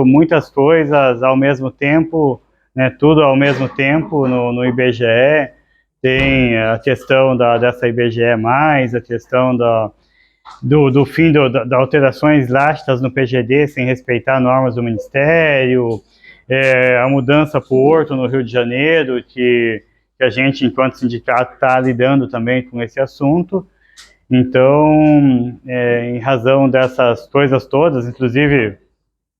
muitas coisas ao mesmo tempo, né, tudo ao mesmo tempo no IBGE. Tem a questão dessa IBGE+, a questão do fim das alterações drásticas no PGD sem respeitar normas do Ministério, a mudança para o Horto no Rio de Janeiro, que a gente, enquanto sindicato, está lidando também com esse assunto. Então, em razão dessas coisas todas, inclusive,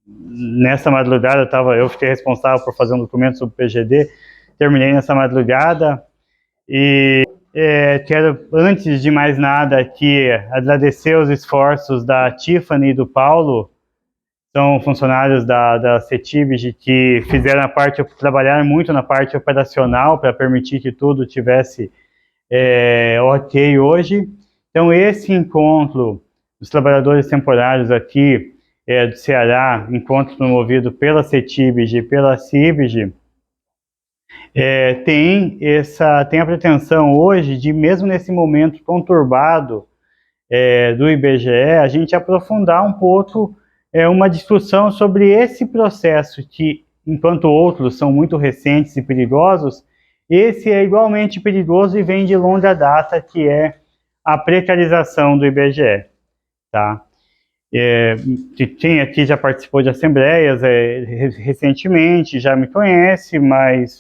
nessa madrugada eu fiquei responsável por fazer um documento sobre o PGD, terminei nessa madrugada, e quero, antes de mais nada, aqui agradecer os esforços da Tiffany e do Paulo, são funcionários da CETIBG que trabalharam muito na parte operacional para permitir que tudo tivesse ok hoje. Então, esse encontro dos trabalhadores temporários aqui do Ceará, encontro promovido pela CETIBG e pela CIBG, tem a pretensão hoje de, mesmo nesse momento conturbado do IBGE, a gente aprofundar um pouco uma discussão sobre esse processo que, enquanto outros são muito recentes e perigosos, esse é igualmente perigoso e vem de longa data, que é a precarização do IBGE, tá? Quem aqui já participou de assembleias recentemente já me conhece,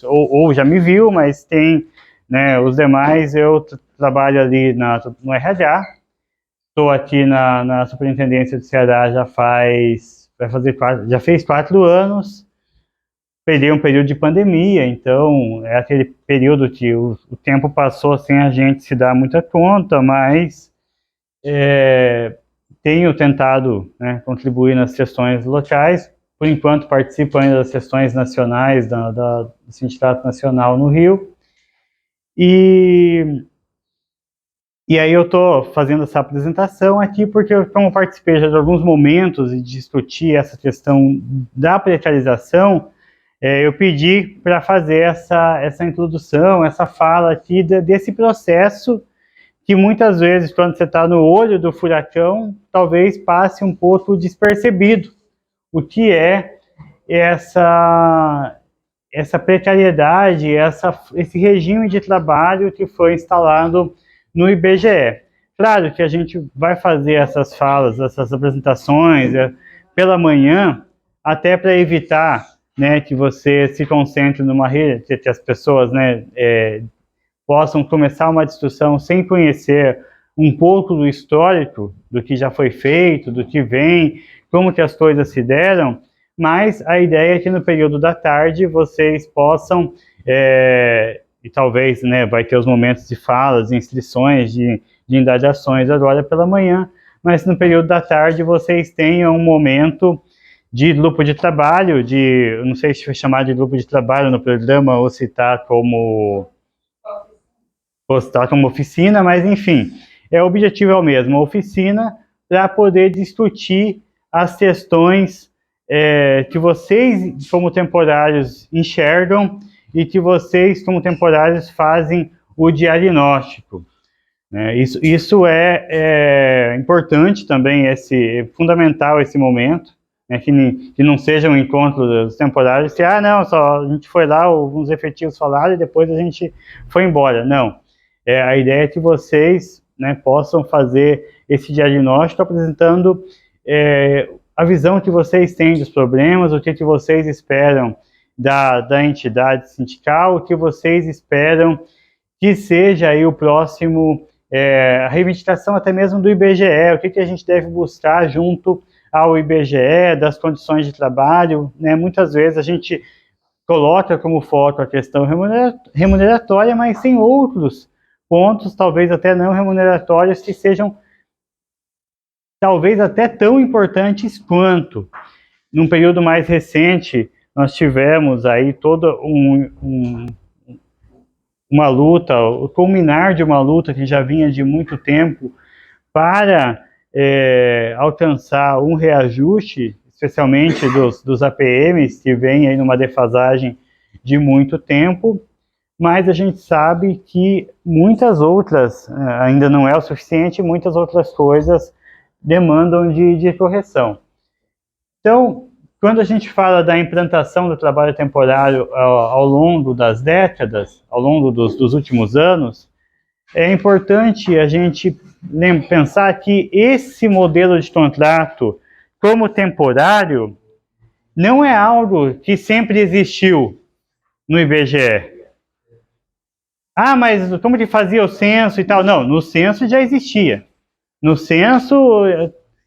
ou já me viu, mas tem, né, os demais. Eu trabalho ali no RH, estou aqui na Superintendência do Ceará já fez 4 anos, peguei um período de pandemia, então é aquele período que o tempo passou sem a gente se dar muita conta, mas tenho tentado, né, contribuir nas sessões locais. Por enquanto participo ainda das sessões nacionais do Sindicato Nacional no Rio, e aí eu estou fazendo essa apresentação aqui porque, como participei já de alguns momentos e discuti essa questão da precarização, eu pedi para fazer essa introdução, essa fala aqui desse processo que muitas vezes, quando você está no olho do furacão, talvez passe um pouco despercebido o que é essa precariedade, esse regime de trabalho que foi instalado no IBGE. Claro que a gente vai fazer essas falas, essas apresentações pela manhã, até para evitar, né, que você se concentre numa rede, que as pessoas, né, possam começar uma discussão sem conhecer um pouco do histórico, do que já foi feito, do que vem, como que as coisas se deram, mas a ideia é que no período da tarde vocês possam, e talvez, né, vai ter os momentos de falas, de inscrições, de indagações agora pela manhã, mas no período da tarde vocês tenham um momento de grupo de trabalho, eu não sei se vai chamar de grupo de trabalho no programa ou se está como oficina, mas enfim, o objetivo é o mesmo, a oficina, para poder discutir as questões que vocês, como temporários, enxergam e que vocês, como temporários, fazem o diagnóstico. Isso é importante também, fundamental esse momento, né, que não seja um encontro dos temporários, que, não, só a gente foi lá, alguns efetivos falaram e depois a gente foi embora. Não. A ideia é que vocês, né, possam fazer esse diagnóstico apresentando a visão que vocês têm dos problemas, o que vocês esperam da entidade sindical, o que vocês esperam que seja aí o próximo, a reivindicação até mesmo do IBGE, o que a gente deve buscar junto ao IBGE, das condições de trabalho, né? Muitas vezes a gente coloca como foco a questão remuneratória, mas tem outros pontos, talvez até não remuneratórios, que sejam talvez até tão importantes quanto. Num período mais recente, nós tivemos aí toda uma luta, o culminar de uma luta que já vinha de muito tempo para alcançar um reajuste, especialmente dos APMs, que vem aí numa defasagem de muito tempo, mas a gente sabe que muitas outras, ainda não é o suficiente, muitas outras coisas demandam de correção. Então, quando a gente fala da implantação do trabalho temporário ao longo das décadas, ao longo dos últimos anos, é importante a gente pensar que esse modelo de contrato como temporário não é algo que sempre existiu no IBGE. Ah, mas como que fazia o censo e tal? Não, no censo já existia. No censo,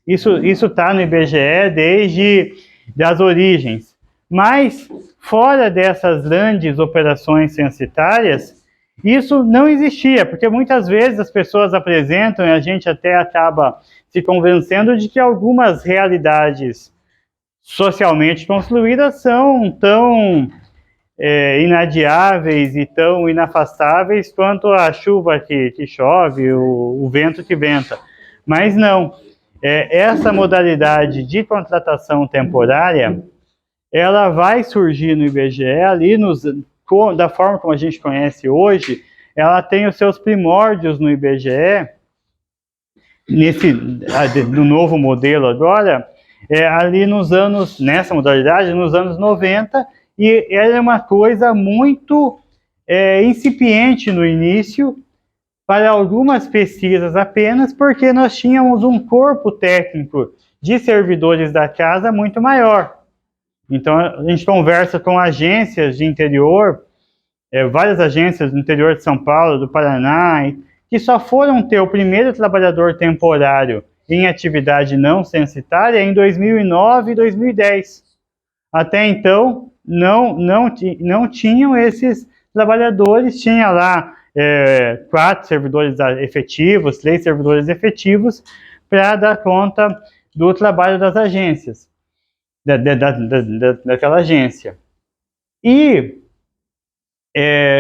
isso está no IBGE desde as origens. Mas, fora dessas grandes operações censitárias, isso não existia, porque muitas vezes as pessoas apresentam e a gente até acaba se convencendo de que algumas realidades socialmente construídas são tão inadiáveis e tão inafastáveis quanto a chuva que chove, o vento que venta. Mas não, essa modalidade de contratação temporária, ela vai surgir no IBGE ali, da forma como a gente conhece hoje, ela tem os seus primórdios no IBGE, no novo modelo agora, ali nessa modalidade, nos anos 90, e ela é uma coisa muito incipiente no início, para algumas pesquisas apenas, porque nós tínhamos um corpo técnico de servidores da casa muito maior. Então, a gente conversa com agências de interior, várias agências do interior de São Paulo, do Paraná, que só foram ter o primeiro trabalhador temporário em atividade não censitária em 2009 e 2010. Até então, não tinham esses trabalhadores, tinha lá 4 servidores efetivos, 3 servidores efetivos, para dar conta do trabalho das agências, daquela agência. E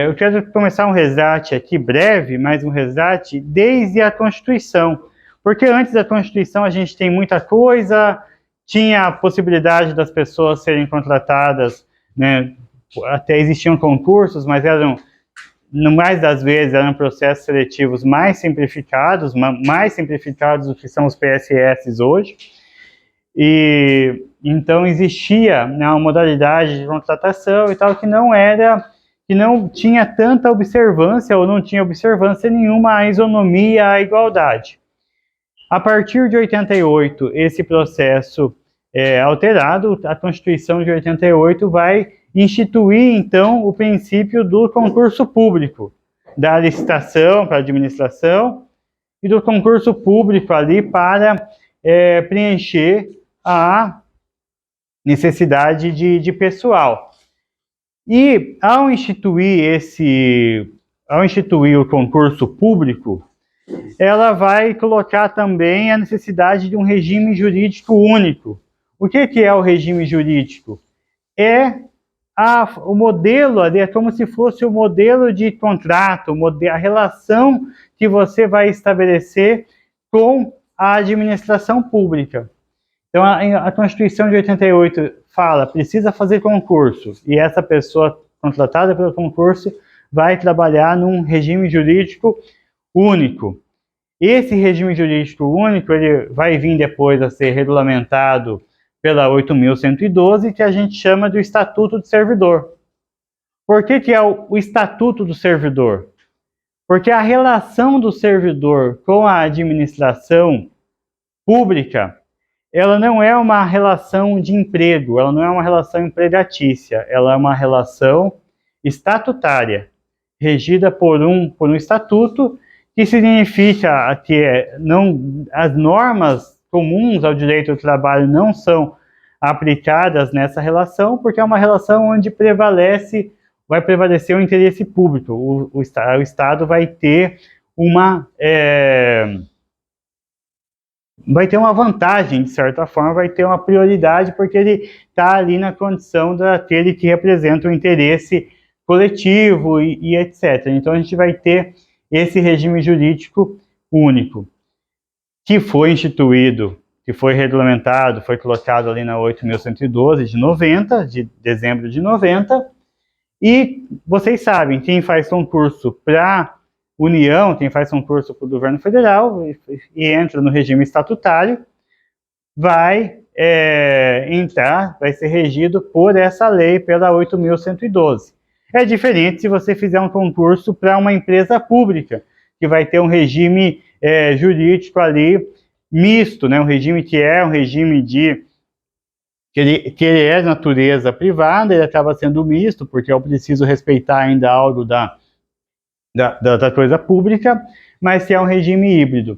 eu quero começar um resgate aqui breve, mas um resgate desde a Constituição, porque antes da Constituição a gente tem muita coisa, tinha a possibilidade das pessoas serem contratadas, né, até existiam concursos, mas no mais das vezes, eram processos seletivos mais simplificados do que são os PSS hoje. E então existia, né, uma modalidade de contratação e tal que não tinha tanta observância ou não tinha observância nenhuma à isonomia, à igualdade. A partir de 88, esse processo é alterado, a Constituição de 88 vai instituir, então, o princípio do concurso público, da licitação para a administração e do concurso público ali para preencher a necessidade de pessoal. E ao instituir o concurso público, ela vai colocar também a necessidade de um regime jurídico único. O que é o regime jurídico? O modelo ali, é como se fosse o modelo de contrato, a relação que você vai estabelecer com a administração pública. Então, a Constituição de 88 fala, precisa fazer concurso, e essa pessoa contratada pelo concurso vai trabalhar num regime jurídico único. Esse regime jurídico único, ele vai vir depois a ser regulamentado pela 8.112, que a gente chama do Estatuto do Servidor. Por que é o Estatuto do Servidor? Porque a relação do servidor com a administração pública, ela não é uma relação de emprego, ela não é uma relação empregatícia, ela é uma relação estatutária, regida por um estatuto, que significa que as normas comuns ao direito do trabalho não são aplicadas nessa relação, porque é uma relação onde vai prevalecer o interesse público. O Estado vai ter uma vantagem, de certa forma, vai ter uma prioridade, porque ele está ali na condição daquele que representa o interesse coletivo e etc. Então, a gente vai ter esse regime jurídico único, que foi instituído, que foi regulamentado, foi colocado ali na 8.112 de dezembro de 90, e vocês sabem, quem faz concurso para União, quem faz concurso para o governo federal e entra no regime estatutário, vai entrar, vai ser regido por essa lei, pela 8.112. É diferente se você fizer um concurso para uma empresa pública, que vai ter um regime jurídico ali misto, né? Um regime que é um regime de que ele é de natureza privada, ele acaba sendo misto, porque eu preciso respeitar ainda algo da coisa pública, mas que é um regime híbrido.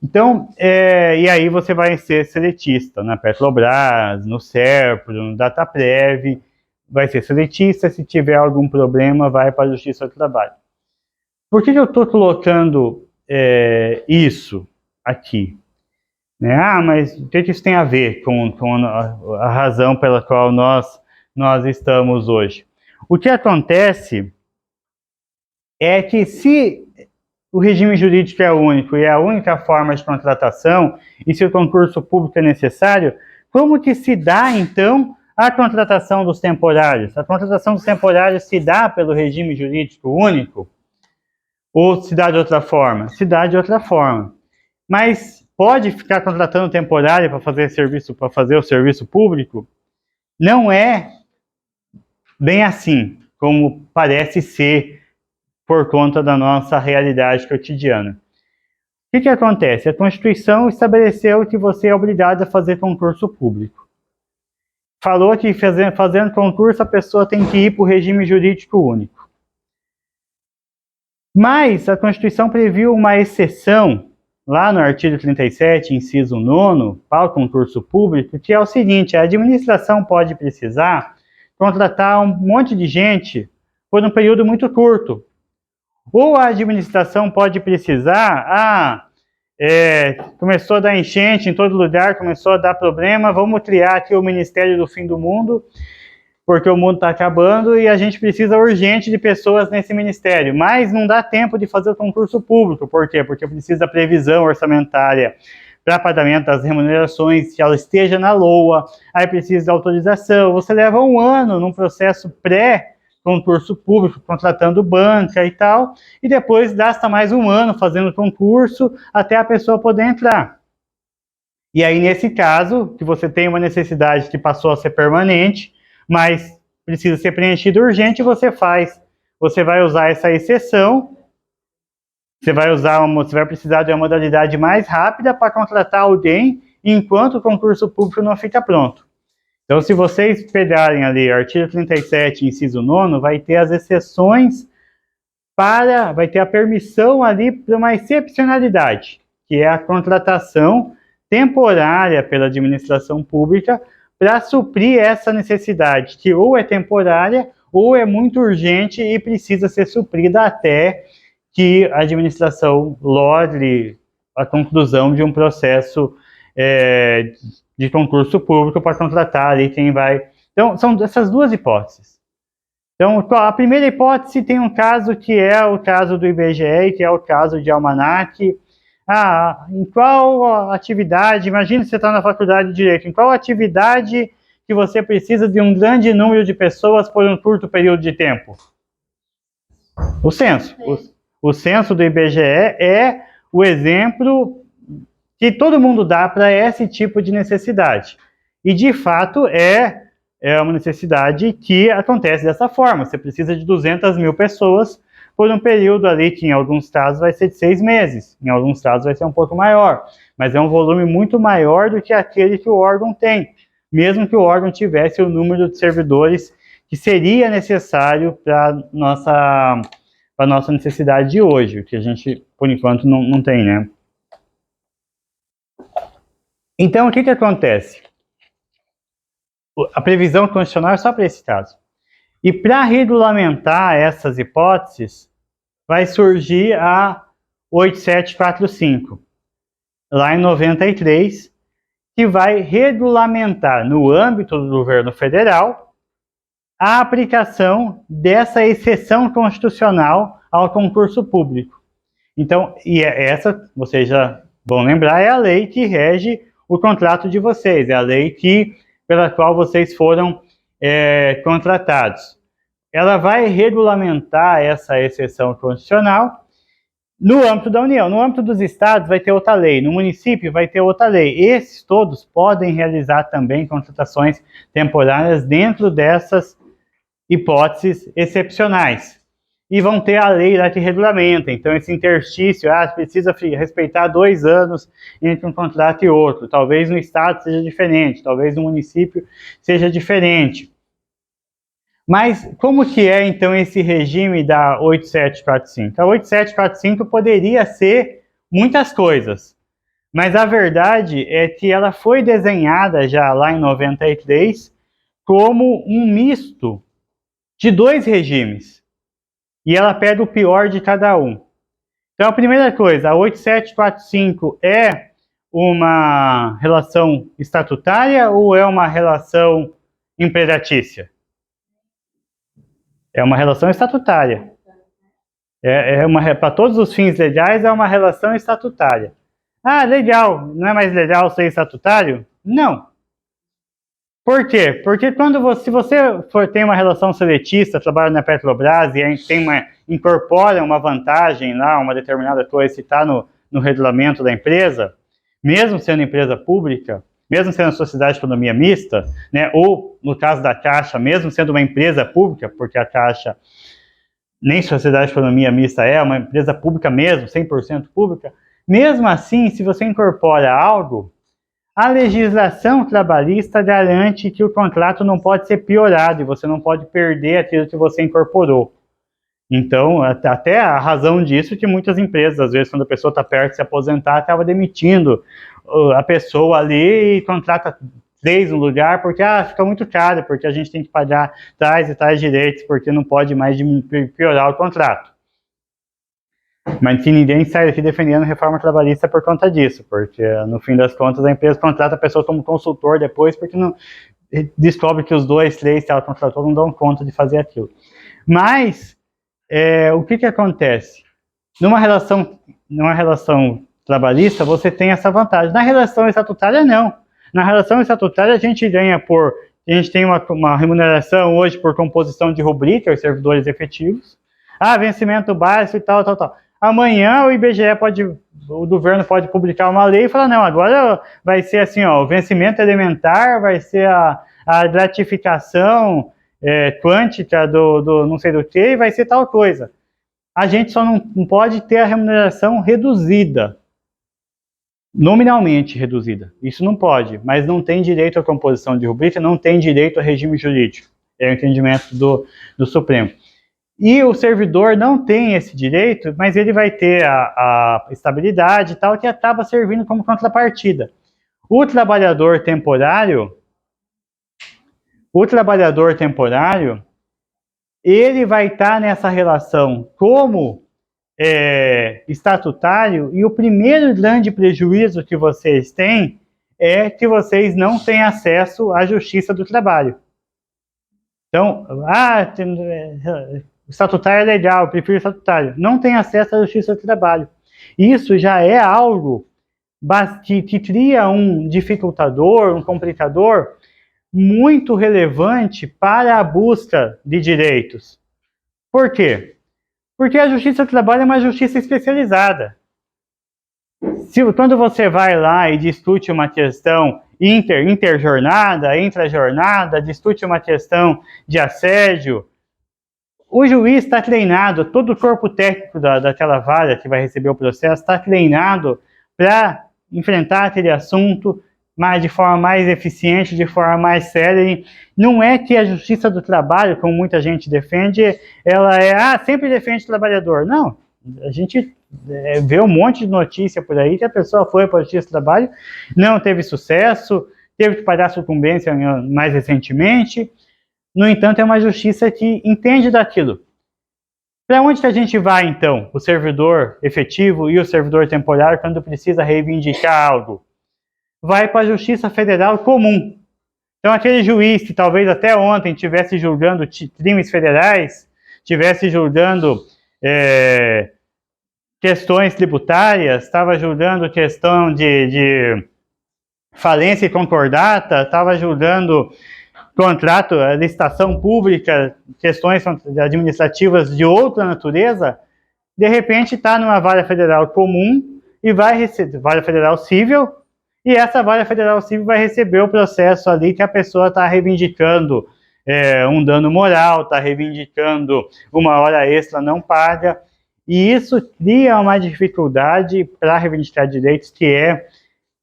Então, e aí você vai ser seletista na Petrobras, no Serpro, no Dataprev, vai ser seletista, se tiver algum problema, vai para a Justiça do Trabalho. Por que eu estou colocando isso aqui? Mas o que isso tem a ver com a razão pela qual nós estamos hoje? O que acontece é que se o regime jurídico é único e é a única forma de contratação, e se o concurso público é necessário, como que se dá, então, a contratação dos temporários? A contratação dos temporários se dá pelo regime jurídico único? Ou se dá de outra forma? Se dá de outra forma. Mas pode ficar contratando temporário para fazer o serviço público? Não é bem assim, como parece ser por conta da nossa realidade cotidiana. O que acontece? A Constituição estabeleceu que você é obrigado a fazer concurso público. Falou que fazendo concurso a pessoa tem que ir para o regime jurídico único. Mas a Constituição previu uma exceção, lá no artigo 37, inciso 9, para o concurso público, que é o seguinte: a administração pode precisar contratar um monte de gente por um período muito curto. Ou a administração pode precisar, começou a dar enchente em todo lugar, começou a dar problema, vamos criar aqui o Ministério do Fim do Mundo, porque o mundo está acabando e a gente precisa urgente de pessoas nesse ministério, mas não dá tempo de fazer o concurso público. Por quê? Porque precisa da previsão orçamentária para pagamento das remunerações, que ela esteja na LOA, aí precisa da autorização. Você leva um ano num processo pré-concurso público, contratando banca e tal, e depois gasta mais um ano fazendo concurso até a pessoa poder entrar. E aí, nesse caso, que você tem uma necessidade que passou a ser permanente, mas precisa ser preenchido urgente, você vai usar essa exceção, você vai precisar de uma modalidade mais rápida para contratar alguém enquanto o concurso público não fica pronto. Então, se vocês pegarem ali o artigo 37, inciso 9, vai ter as exceções vai ter a permissão ali para uma excepcionalidade, que é a contratação temporária pela administração pública para suprir essa necessidade, que ou é temporária ou é muito urgente e precisa ser suprida até que a administração logre a conclusão de um processo de concurso público para contratar ali quem vai. Então, são essas duas hipóteses. Então, a primeira hipótese tem um caso que é o caso do IBGE, que é o caso de Almanac. Em qual atividade, imagina que você está na faculdade de Direito, em qual atividade que você precisa de um grande número de pessoas por um curto período de tempo? O censo. O censo do IBGE é o exemplo que todo mundo dá para esse tipo de necessidade. E, de fato, é uma necessidade que acontece dessa forma. Você precisa de 200 mil pessoas por um período ali que, em alguns casos, vai ser de 6 meses. Em alguns casos, vai ser um pouco maior. Mas é um volume muito maior do que aquele que o órgão tem. Mesmo que o órgão tivesse o número de servidores que seria necessário para a nossa necessidade de hoje, que a gente, por enquanto, não tem, né? Então, o que acontece? A previsão constitucional é só para esse caso. E para regulamentar essas hipóteses, vai surgir a 8745, lá em 93, que vai regulamentar, no âmbito do governo federal, a aplicação dessa exceção constitucional ao concurso público. Então, essa, vocês já vão lembrar, é a lei que rege o contrato de vocês, é a lei pela qual vocês foram contratados. Ela vai regulamentar essa exceção constitucional No âmbito da União. No âmbito dos estados vai ter outra lei, no município vai ter outra lei. Esses todos podem realizar também contratações temporárias dentro dessas hipóteses excepcionais. E vão ter a lei lá que regulamenta. Então, esse interstício, precisa respeitar 2 anos entre um contrato e outro. Talvez no estado seja diferente, talvez no município seja diferente. Mas como que é, então, esse regime da 8745? A 8745 poderia ser muitas coisas, mas a verdade é que ela foi desenhada já lá em 93 como um misto de 2 regimes. E ela pega o pior de cada um. Então, a primeira coisa, a 8745 é uma relação estatutária ou é uma relação empregatícia? É uma relação estatutária. Para todos os fins legais, é uma relação estatutária. Legal. Não é mais legal ser estatutário? Não. Por quê? Porque se você tem uma relação seletista, trabalha na Petrobras e incorpora uma vantagem lá, uma determinada coisa que está no regulamento da empresa, mesmo sendo empresa pública, mesmo sendo sociedade de economia mista, né, ou no caso da Caixa, mesmo sendo uma empresa pública, porque a Caixa nem sociedade de economia mista é uma empresa pública mesmo, 100% pública, mesmo assim, se você incorpora algo, a legislação trabalhista garante que o contrato não pode ser piorado e você não pode perder aquilo que você incorporou. Então, até a razão disso é que muitas empresas, às vezes, quando a pessoa está perto de se aposentar, acaba demitindo a pessoa ali e contrata 3 no lugar, porque fica muito caro, porque a gente tem que pagar tais e tais direitos, porque não pode mais piorar o contrato. Mas que ninguém sai aqui defendendo reforma trabalhista por conta disso, porque no fim das contas a empresa contrata a pessoa como consultor depois, porque não descobre que os 2, 3 que ela contratou não dão conta de fazer aquilo. Mas o que acontece? Numa relação trabalhista, você tem essa vantagem. Na relação estatutária, não. Na relação estatutária, a gente tem uma remuneração hoje por composição de rubrica, os servidores efetivos. Vencimento básico e tal. Amanhã o governo pode publicar uma lei e falar, não, agora vai ser assim, o vencimento elementar vai ser a gratificação quântica do não sei do que, e vai ser tal coisa. A gente só não pode ter a remuneração reduzida, nominalmente reduzida. Isso não pode, mas não tem direito à composição de rubrica, não tem direito a regime jurídico. É o entendimento do Supremo. E o servidor não tem esse direito, mas ele vai ter a estabilidade e tal, que acaba servindo como contrapartida. O trabalhador temporário, ele vai estar nessa relação como estatutário, e o primeiro grande prejuízo que vocês têm é que vocês não têm acesso à justiça do trabalho. Então, o estatutário é legal, eu prefiro o estatutário. Não tem acesso à justiça do trabalho. Isso já é algo que cria um dificultador, um complicador muito relevante para a busca de direitos. Por quê? Porque a justiça do trabalho é uma justiça especializada. Quando você vai lá e discute uma questão interjornada, intrajornada, discute uma questão de assédio, o juiz está treinado, todo o corpo técnico daquela vara que vai receber o processo está treinado para enfrentar aquele assunto de forma mais eficiente, de forma mais séria. Não é que a justiça do trabalho, como muita gente defende, ela sempre defende o trabalhador. Não, a gente vê um monte de notícia por aí que a pessoa foi para a justiça do trabalho, não teve sucesso, teve que pagar sucumbência mais recentemente. No entanto, é uma justiça que entende daquilo. Para onde que a gente vai, então, o servidor efetivo e o servidor temporário, quando precisa reivindicar algo? Vai para a Justiça Federal Comum. Então, aquele juiz que talvez até ontem estivesse julgando crimes federais, estivesse julgando questões tributárias, estava julgando questão de falência e concordata, estava julgando contrato, licitação pública, questões administrativas de outra natureza, de repente está numa vara federal comum e vai receber, vara federal civil, e essa vara federal civil vai receber o processo ali que a pessoa está reivindicando um dano moral, está reivindicando uma hora extra não paga, e isso cria uma dificuldade para reivindicar direitos que é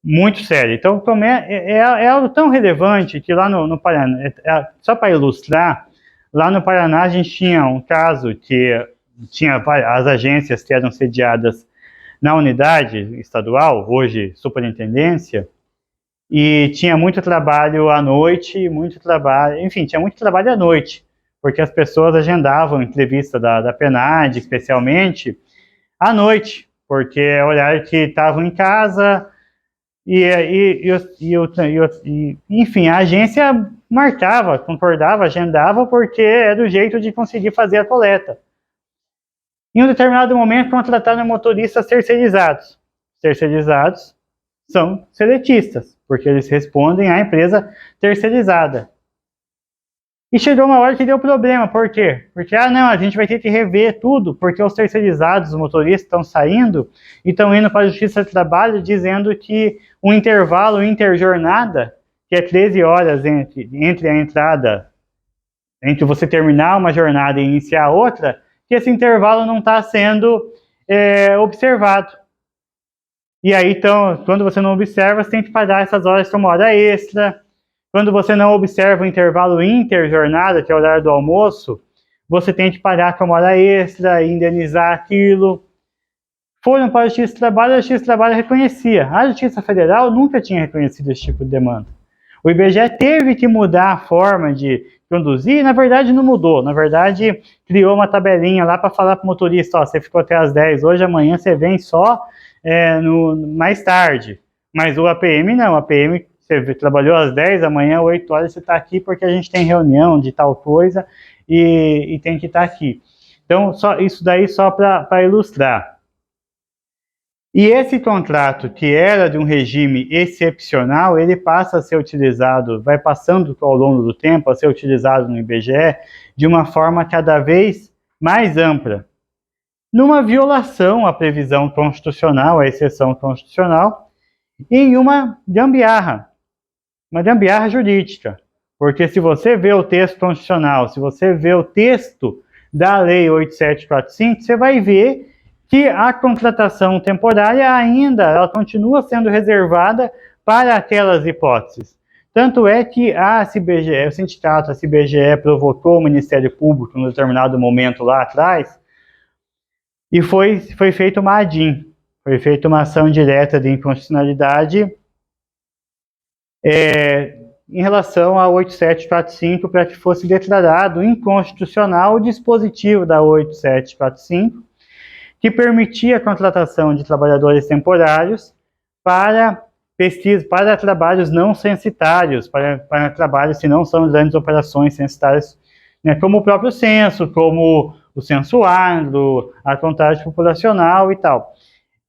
muito sério. Então, é algo tão relevante que lá no Paraná, só para ilustrar, lá no Paraná a gente tinha um caso que tinha as agências que eram sediadas na unidade estadual, hoje superintendência, e tinha muito trabalho à noite, tinha muito trabalho à noite, porque as pessoas agendavam entrevista da PNAD, especialmente, à noite, porque é o horário que estavam em casa, enfim, a agência marcava, concordava, agendava, porque era o jeito de conseguir fazer a coleta. Em um determinado momento, contrataram motoristas terceirizados. Terceirizados são seletistas, porque eles respondem à empresa terceirizada. E chegou uma hora que deu problema, por quê? Porque, não, a gente vai ter que rever tudo, porque os terceirizados, os motoristas estão saindo e estão indo para a Justiça do Trabalho dizendo que um intervalo interjornada, que é 13 horas entre a entrada, entre você terminar uma jornada e iniciar outra, que esse intervalo não está sendo observado. E aí, então, quando você não observa, você tem que pagar essas horas como hora extra. Quando você não observa o intervalo interjornada, que é o horário do almoço, você tem que pagar como hora extra e indenizar aquilo. Foram para a Justiça do Trabalho, a Justiça do Trabalho reconhecia. A Justiça Federal nunca tinha reconhecido esse tipo de demanda. O IBGE teve que mudar a forma de conduzir, e na verdade não mudou. Na verdade, criou uma tabelinha lá para falar para o motorista, ó, você ficou até as 10 hoje, amanhã você vem só mais tarde. Mas o APM não, o APM você trabalhou às 10, amanhã 8 horas você está aqui porque a gente tem reunião de tal coisa e tem que estar aqui. Então, isso daí só para ilustrar. E esse contrato, que era de um regime excepcional, ele passa a ser utilizado, vai passando ao longo do tempo a ser utilizado no IBGE de uma forma cada vez mais ampla, numa violação à previsão constitucional, à exceção constitucional, e em uma gambiarra jurídica. Porque se você vê o texto constitucional, se você vê o texto da Lei 8745, você vai ver que a contratação temporária ela continua sendo reservada para aquelas hipóteses. Tanto é que a CBGE, o sindicato, a CBGE provocou o Ministério Público em um determinado momento lá atrás, e foi feita uma ADIM, foi feita uma ação direta de inconstitucionalidade em relação a 8745, para que fosse declarado inconstitucional o dispositivo da 8745, que permitia a contratação de trabalhadores temporários para pesquisa, para trabalhos não censitários, para trabalhos que não são grandes operações censitárias, né, como o próprio censo, como o censo agro, a contagem populacional e tal.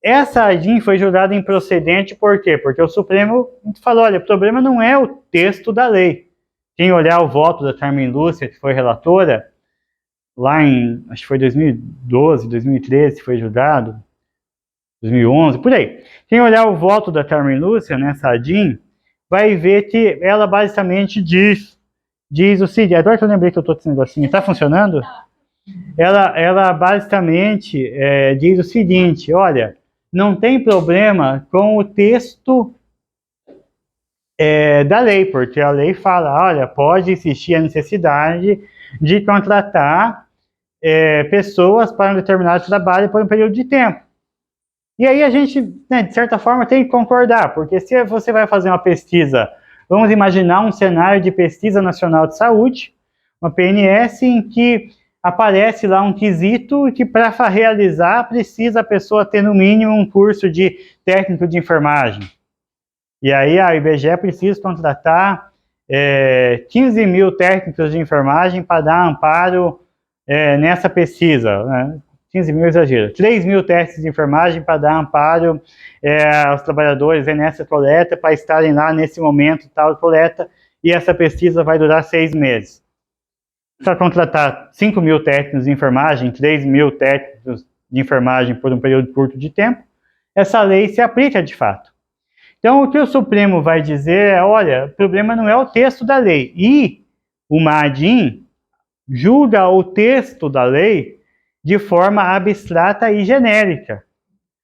Essa ADIM foi julgada improcedente por quê? Porque o Supremo falou, olha, o problema não é o texto da lei. Quem olhar o voto da Carmen Lúcia, que foi relatora, lá em, acho que foi 2012, 2013, foi julgado, 2011, por aí. Quem olhar o voto da Carmen Lúcia nessa ADIM, vai ver que ela basicamente diz o seguinte, agora que eu lembrei que eu estou com esse negocinho, está funcionando? Ela basicamente diz o seguinte, olha, não tem problema com o texto da lei, porque a lei fala, olha, pode existir a necessidade de contratar pessoas para um determinado trabalho por um período de tempo. E aí a gente, né, de certa forma, tem que concordar, porque se você vai fazer uma pesquisa, vamos imaginar um cenário de pesquisa nacional de saúde, uma PNS, em que aparece lá um quesito que para realizar precisa a pessoa ter no mínimo um curso de técnico de enfermagem. E aí a IBGE precisa contratar 15 mil técnicos de enfermagem para dar amparo nessa pesquisa, né? 15 mil exagero, 3 mil testes de enfermagem para dar amparo aos trabalhadores nessa coleta, para estarem lá nesse momento tal coleta, e essa pesquisa vai durar 6 meses. Para contratar 5 mil técnicos de enfermagem, 3 mil técnicos de enfermagem por um período curto de tempo, essa lei se aplica de fato. Então, o que o Supremo vai dizer é, olha, o problema não é o texto da lei. E o Madin julga o texto da lei de forma abstrata e genérica.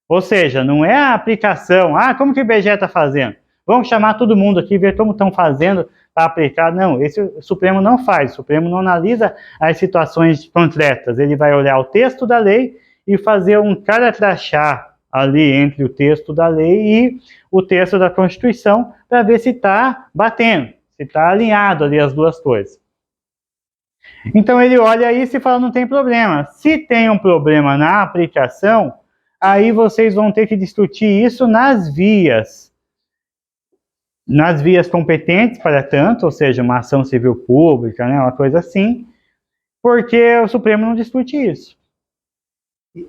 Ou seja, não é a aplicação, como que o IBGE está fazendo? Vamos chamar todo mundo aqui e ver como estão fazendo para aplicar. Não, esse o Supremo não faz, o Supremo não analisa as situações concretas. Ele vai olhar o texto da lei e fazer um cara-crachá ali entre o texto da lei e o texto da Constituição para ver se está batendo, se está alinhado ali as duas coisas. Então ele olha isso e fala, não tem problema. Se tem um problema na aplicação, aí vocês vão ter que discutir isso nas vias competentes para tanto, ou seja, uma ação civil pública, né, uma coisa assim, porque o Supremo não discute isso.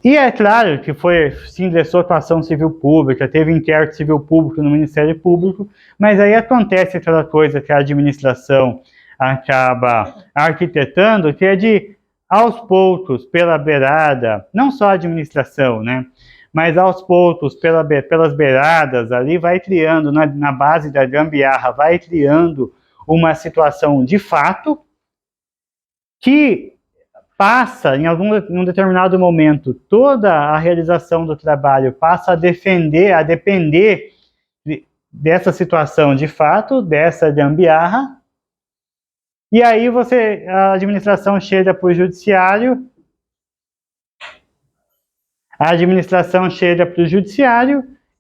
E é claro que se ingressou com a ação civil pública, teve inquérito civil público no Ministério Público, mas aí acontece aquela coisa que a administração acaba arquitetando, que é de, aos poucos, pela beirada, não só a administração, né, mas aos poucos, pelas beiradas ali, vai criando, na base da gambiarra, vai criando uma situação de fato que passa, em um determinado momento, toda a realização do trabalho passa a depender dessa situação de fato, dessa gambiarra, e aí a administração chega para o judiciário,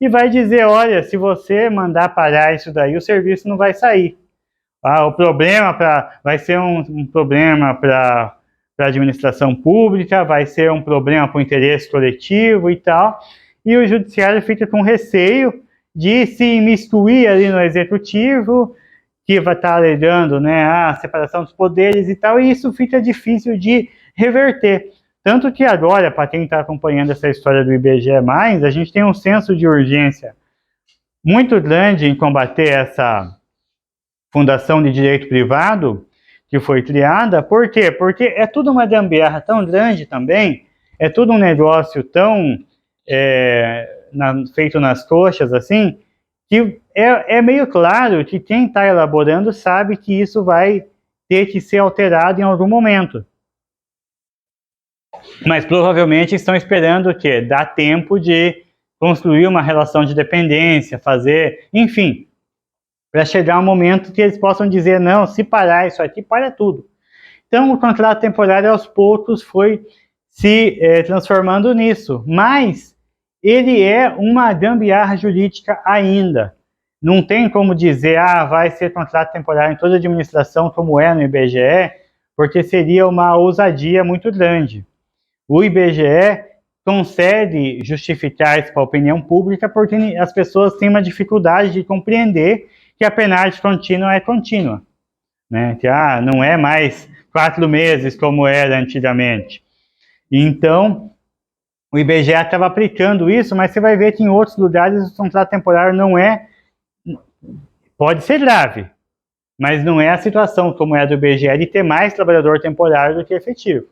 e vai dizer, olha, se você mandar parar isso daí, o serviço não vai sair. O problema vai ser um problema para a administração pública, vai ser um problema para o interesse coletivo e tal, e o judiciário fica com receio de se imiscuir ali no executivo, que vai estar alegando, né, a separação dos poderes e tal, e isso fica difícil de reverter. Tanto que agora, para quem está acompanhando essa história do IBGE+, a gente tem um senso de urgência muito grande em combater essa fundação de direito privado que foi criada. Por quê? Porque é tudo uma gambiarra tão grande também, é tudo um negócio tão feito nas coxas, assim, que é meio claro que quem está elaborando sabe que isso vai ter que ser alterado em algum momento. Mas provavelmente estão esperando o quê? Dar tempo de construir uma relação de dependência, fazer, enfim, para chegar um momento que eles possam dizer, não, se parar isso aqui, para tudo. Então, o contrato temporário, aos poucos, foi se transformando nisso, mas ele é uma gambiarra jurídica ainda. Não tem como dizer, vai ser contrato temporário em toda a administração, como é no IBGE, porque seria uma ousadia muito grande. O IBGE consegue justificar isso para a opinião pública porque as pessoas têm uma dificuldade de compreender que a penalidade contínua é contínua, né? Que não é mais 4 meses como era antigamente. Então, o IBGE estava aplicando isso, mas você vai ver que em outros lugares o contrato temporário não é, pode ser grave, mas não é a situação como é a do IBGE de ter mais trabalhador temporário do que efetivo.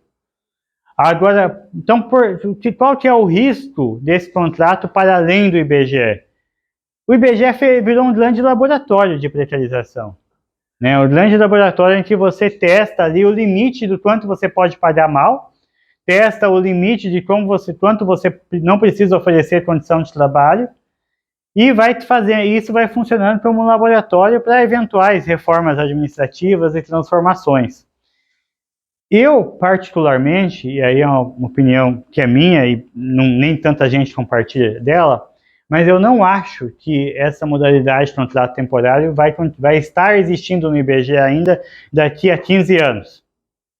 Agora, então, qual que é o risco desse contrato para além do IBGE? O IBGE virou um grande laboratório de precarização, né? Um grande laboratório em que você testa ali o limite do quanto você pode pagar mal, testa o limite de quanto você não precisa oferecer condição de trabalho, e isso vai funcionando como um laboratório para eventuais reformas administrativas e transformações. Eu, particularmente, e aí é uma opinião que é minha e nem tanta gente compartilha dela, mas eu não acho que essa modalidade de contrato temporário vai estar existindo no IBGE ainda daqui a 15 anos,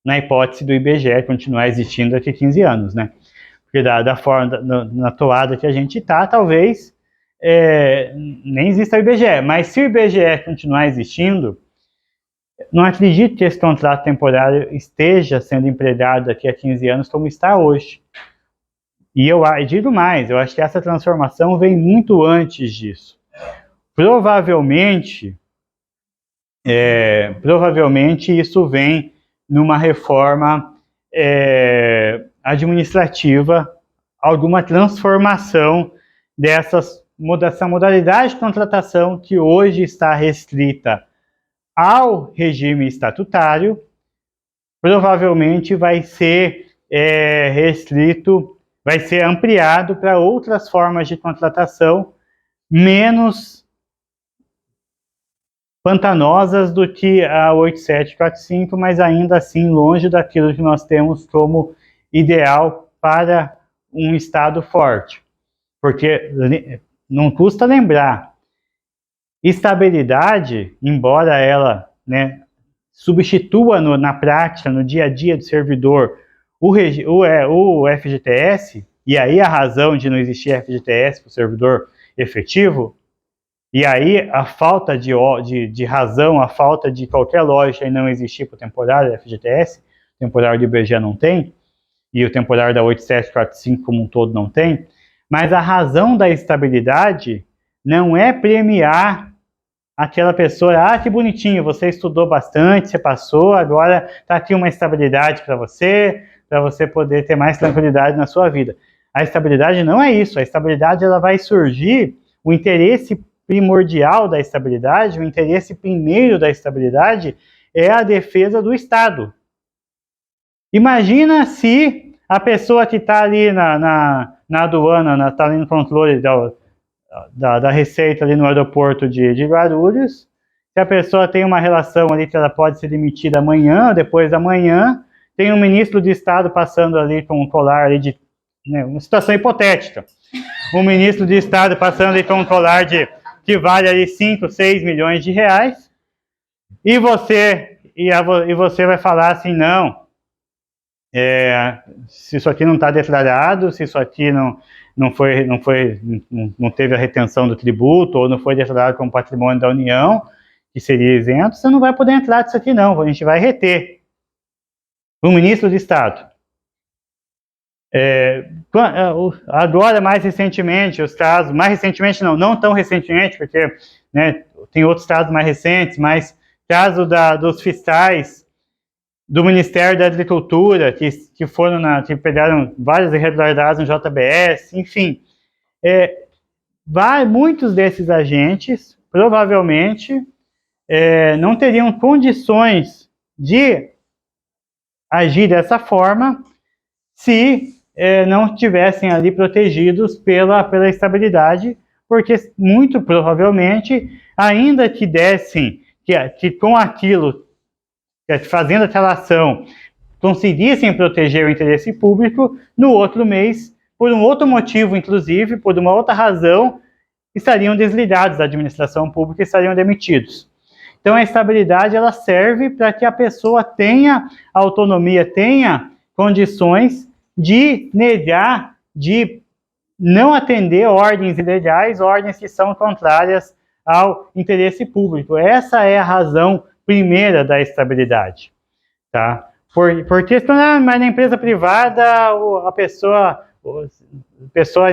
na hipótese do IBGE continuar existindo daqui a 15 anos, né? Porque da forma, na toada que a gente está, talvez nem exista o IBGE, mas se o IBGE continuar existindo, não acredito que esse contrato temporário esteja sendo empregado daqui a 15 anos como está hoje. E eu digo mais, eu acho que essa transformação vem muito antes disso. Provavelmente isso vem numa reforma administrativa alguma transformação dessa modalidade de contratação que hoje está restrita ao regime estatutário, provavelmente vai ser restrito, vai ser ampliado para outras formas de contratação menos pantanosas do que a 8745, mas ainda assim longe daquilo que nós temos como ideal para um Estado forte. Porque não custa lembrar, estabilidade, embora ela, né, substitua na prática, no dia a dia do servidor, o FGTS, e aí a razão de não existir FGTS para o servidor efetivo, e aí a falta de razão, a falta de qualquer lógica em não existir para o temporário da FGTS, o temporário do IBGE não tem, e o temporário da 8745 como um todo não tem, mas a razão da estabilidade não é premiar aquela pessoa, que bonitinho, você estudou bastante, você passou, agora está aqui uma estabilidade para você poder ter mais tranquilidade na sua vida. A estabilidade não é isso, a estabilidade ela vai surgir, o interesse primordial da estabilidade, o interesse primeiro da estabilidade é a defesa do Estado. Imagina se a pessoa que está ali na aduana, está ali no controle da Receita ali no aeroporto de Guarulhos, se a pessoa tem uma relação ali que ela pode ser demitida amanhã, depois da manhã, tem um ministro de Estado passando ali com um colar ali de, né, uma situação hipotética, um ministro de Estado passando ali com um colar que vale ali 5, 6 milhões de reais, e você vai falar assim, não, se isso aqui não está declarado, se isso aqui não teve a retenção do tributo, ou não foi declarado como patrimônio da União, que seria isento, você não vai poder entrar disso aqui não, a gente vai reter o ministro de Estado. Agora, mais recentemente, os casos, mais recentemente não tão recentemente, porque, né, tem outros casos mais recentes, mas caso dos fiscais do Ministério da Agricultura, que pegaram várias irregularidades no JBS, enfim, muitos desses agentes, provavelmente, não teriam condições de agir dessa forma se não estivessem ali protegidos pela estabilidade, porque muito provavelmente, ainda que dessem, que com aquilo, fazendo aquela ação, conseguissem proteger o interesse público, no outro mês, por um outro motivo, inclusive, por uma outra razão, estariam desligados da administração pública e estariam demitidos. Então, a estabilidade ela serve para que a pessoa tenha autonomia, tenha condições de negar, de não atender ordens ilegais, ordens que são contrárias ao interesse público. Essa é a razão primeira da estabilidade, tá? Porque mas na empresa privada a pessoa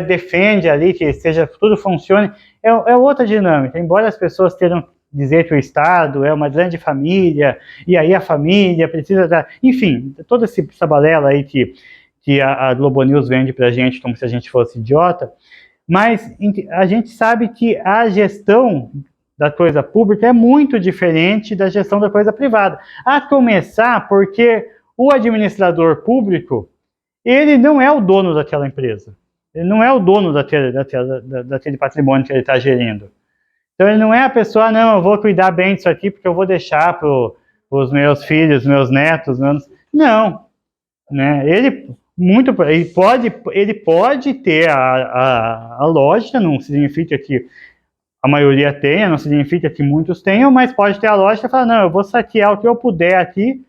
defende ali que tudo funcione, é outra dinâmica. Embora as pessoas queiram dizer que o Estado é uma grande família, e aí a família precisa dar... Enfim, toda essa balela aí que a Globo News vende pra gente como se a gente fosse idiota, mas a gente sabe que a gestão da coisa pública é muito diferente da gestão da coisa privada. A começar porque o administrador público, ele não é o dono daquela empresa. Ele não é o dono daquele patrimônio que ele está gerindo. Então, ele não é a pessoa, não, eu vou cuidar bem disso aqui porque eu vou deixar para os meus filhos, meus netos. Não. Né? Ele pode ter a lógica, não significa que a maioria tenha, não significa que muitos tenham, mas pode ter a lógica e falar, não, eu vou saquear o que eu puder aqui,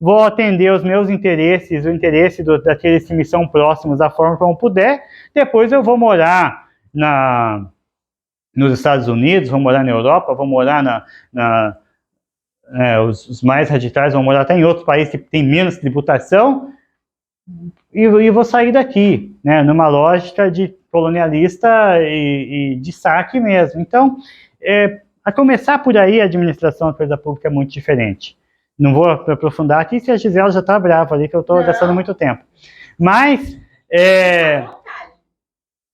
vou atender os meus interesses, o interesse daqueles que me são próximos da forma como puder, depois eu vou morar nos Estados Unidos, vou morar na Europa, vou morar os mais radicais vão morar até em outros países que tem menos tributação, e vou sair daqui, né, numa lógica de colonialista e de saque mesmo. Então, a começar por aí, a administração da coisa pública é muito diferente. Não vou aprofundar aqui, se a Gisela já está brava ali, que eu estou gastando muito tempo. Mas,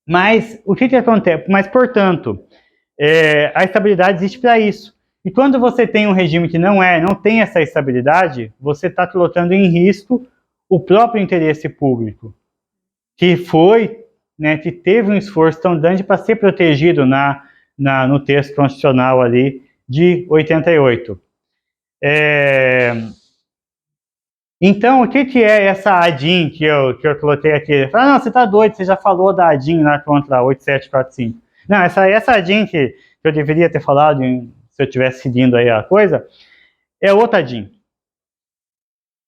Mas o que acontece? Mas, portanto, a estabilidade existe para isso. E quando você tem um regime que não tem essa estabilidade, você está colocando em risco o próprio interesse público, que foi, né, que teve um esforço tão grande para ser protegido no texto constitucional ali de 88. Então, o que é essa ADIM que eu coloquei aqui? Não, você está doido, você já falou da ADIM lá contra 8745. Não, essa ADIM que eu deveria ter falado se eu tivesse seguindo aí a coisa, é outra ADIM.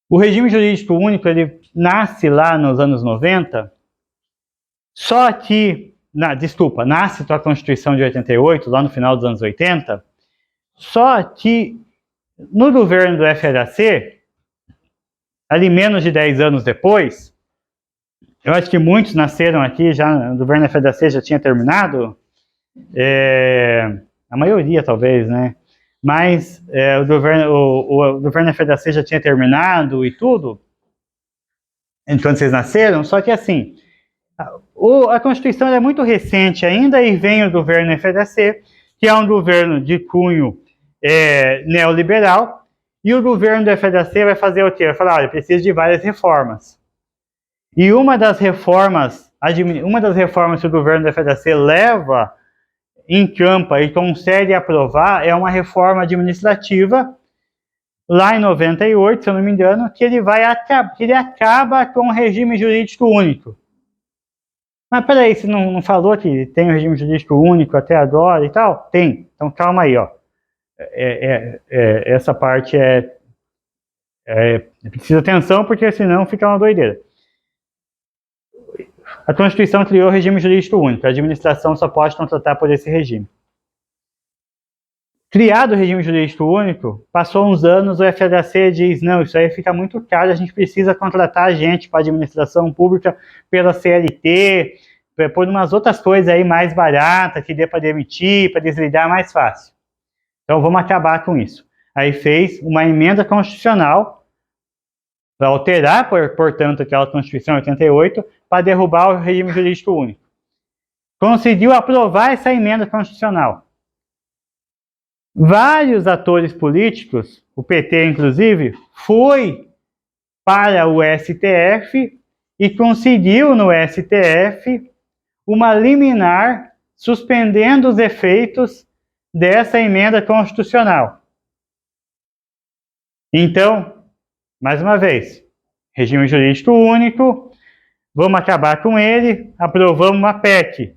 O regime jurídico único, ele nasce lá nos anos 90, só que, nasce com a Constituição de 88, lá no final dos anos 80, só que no governo do FHC, ali menos de 10 anos depois, eu acho que muitos nasceram aqui, já o governo FHC já tinha terminado, a maioria talvez, né? Mas o governo FHC já tinha terminado e tudo, enquanto vocês nasceram, só que assim, a Constituição é muito recente ainda e vem o governo FHC, que é um governo de cunho neoliberal, e o governo do FHC vai fazer o quê? Vai falar, olha, precisa de várias reformas. E uma das reformas que o governo do FHC leva em campo e consegue aprovar é uma reforma administrativa, lá em 98, se eu não me engano, que ele acaba com o regime jurídico único. Mas peraí, você não falou que tem um regime jurídico único até agora e tal? Tem, então calma aí, ó. Essa parte precisa atenção, porque senão fica uma doideira. A Constituição criou o regime jurídico único, a administração só pode contratar por esse regime. Criado o regime jurídico único, passou uns anos, o FHC diz, não, isso aí fica muito caro, a gente precisa contratar gente para a administração pública pela CLT, por umas outras coisas aí mais baratas, que dê para demitir, para desligar mais fácil. Então vamos acabar com isso. Aí fez uma emenda constitucional para alterar, portanto, aquela Constituição 88, para derrubar o regime jurídico único. Conseguiu aprovar essa emenda constitucional. Vários atores políticos, o PT inclusive, foi para o STF e conseguiu no STF uma liminar suspendendo os efeitos dessa emenda constitucional. Então, mais uma vez, regime jurídico único, vamos acabar com ele, aprovamos uma PEC.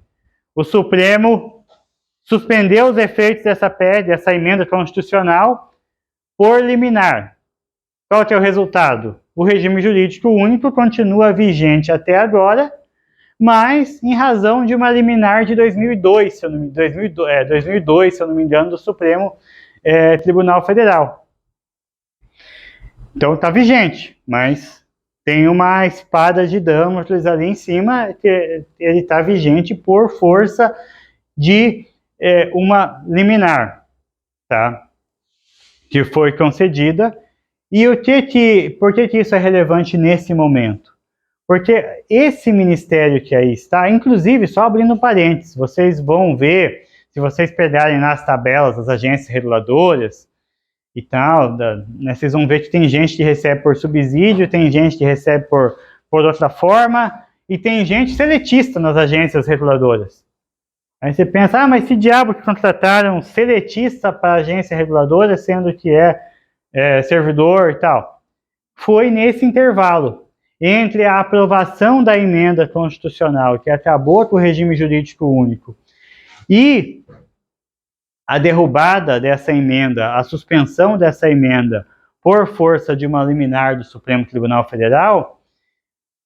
O Supremo suspendeu os efeitos dessa PEC, dessa emenda constitucional, por liminar. Qual que é o resultado? O regime jurídico único continua vigente até agora, mas em razão de uma liminar de 2002, se eu não me engano, do Supremo Tribunal Federal. Então está vigente, mas tem uma espada de Damocles ali em cima, que ele está vigente por força de uma liminar, tá? Que foi concedida. E por que isso é relevante nesse momento? Porque esse ministério que aí está, inclusive, só abrindo parênteses, vocês vão ver, se vocês pegarem nas tabelas das agências reguladoras e tal, né, vocês vão ver que tem gente que recebe por subsídio, tem gente que recebe por outra forma, e tem gente seletista nas agências reguladoras. Aí você pensa, mas que diabo que contrataram seletista para a agência reguladora, sendo que servidor e tal? Foi nesse intervalo entre a aprovação da emenda constitucional, que acabou com o regime jurídico único, e a derrubada dessa emenda, a suspensão dessa emenda por força de uma liminar do Supremo Tribunal Federal,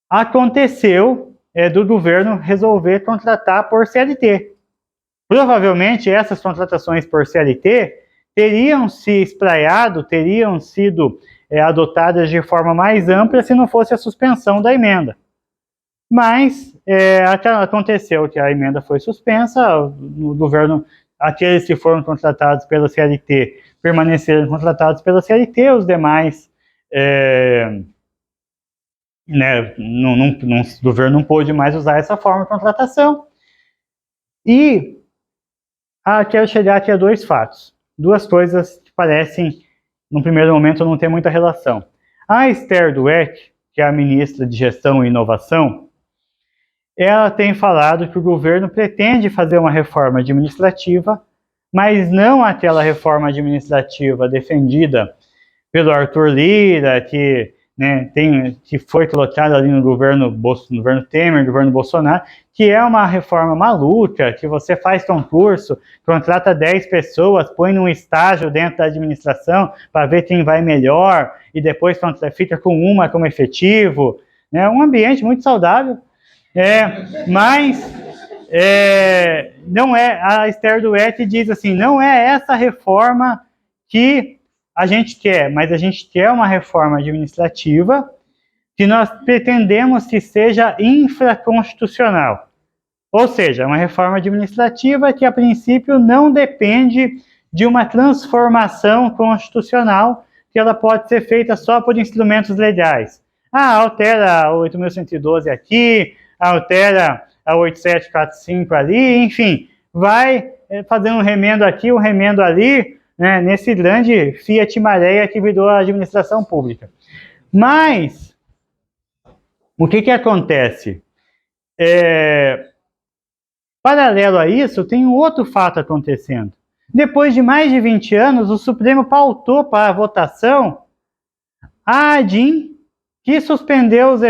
aconteceu do governo resolver contratar por CLT. Provavelmente essas contratações por CLT teriam se espraiado, teriam sido adotadas de forma mais ampla se não fosse a suspensão da emenda. Mas aconteceu que a emenda foi suspensa, o governo, aqueles que foram contratados pela CLT permaneceram contratados pela CLT, os demais, o governo não pôde mais usar essa forma de contratação, E quero chegar aqui a dois fatos, duas coisas que parecem, no primeiro momento, não ter muita relação. A Esther Dweck, que é a ministra de Gestão e Inovação, ela tem falado que o governo pretende fazer uma reforma administrativa, mas não aquela reforma administrativa defendida pelo Arthur Lira, que, né, que foi colocada ali no governo Temer, governo Bolsonaro, que é uma reforma maluca, que você faz concurso, contrata 10 pessoas, põe num estágio dentro da administração para ver quem vai melhor, e depois fica com uma como efetivo, né, um ambiente muito saudável, mas não é, a Esther Dweck diz assim, não é essa reforma que a gente quer, mas a gente quer uma reforma administrativa que nós pretendemos que seja infraconstitucional. Ou seja, uma reforma administrativa que, a princípio, não depende de uma transformação constitucional, que ela pode ser feita só por instrumentos legais. Altera a 8.112 aqui, altera a 8745 ali, enfim, vai fazendo um remendo aqui, um remendo ali, né, nesse grande Fiat Maréia que virou a administração pública. Mas, o que acontece? Paralelo a isso, tem um outro fato acontecendo. Depois de mais de 20 anos, o Supremo pautou para a votação a ADIM, que suspendeu os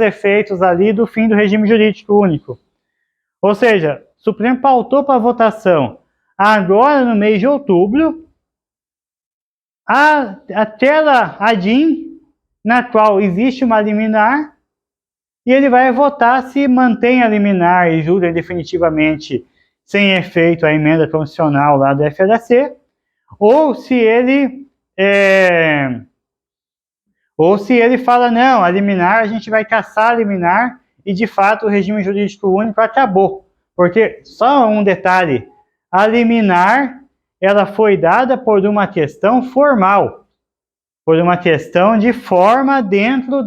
efeitos ali do fim do regime jurídico único. Ou seja, o Supremo pautou para a votação agora no mês de outubro aquela ADIM na qual existe uma liminar, e ele vai votar se mantém a liminar e julga definitivamente sem efeito a emenda constitucional lá do FHC, ou se ele fala, não, a liminar, a gente vai caçar a liminar, e de fato o regime jurídico único acabou. Porque, só um detalhe, a liminar, ela foi dada por uma questão formal, por uma questão de forma dentro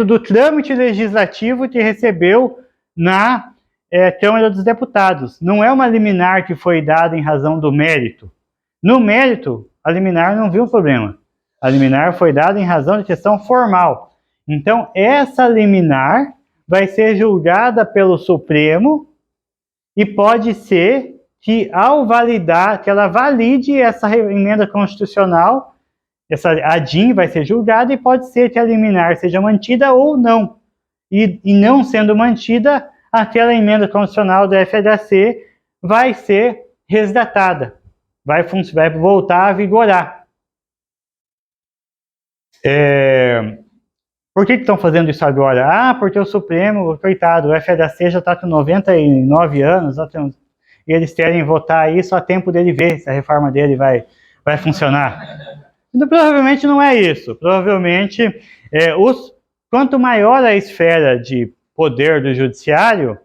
do trâmite legislativo que recebeu na Câmara dos Deputados. Não é uma liminar que foi dada em razão do mérito. No mérito, a liminar não viu problema. A liminar foi dada em razão de questão formal. Então, essa liminar vai ser julgada pelo Supremo e pode ser que, ao validar, que ela valide essa emenda constitucional, essa ADIM vai ser julgada, e pode ser que a liminar seja mantida ou não. E não sendo mantida, aquela emenda constitucional do FHC vai ser resgatada, vai voltar a vigorar. Por que estão fazendo isso agora? Porque o Supremo, coitado, o FHC já está com 99 anos, e eles querem votar isso a tempo dele ver se a reforma dele vai funcionar. Então, provavelmente não é isso. Provavelmente, quanto maior a esfera de poder do judiciário,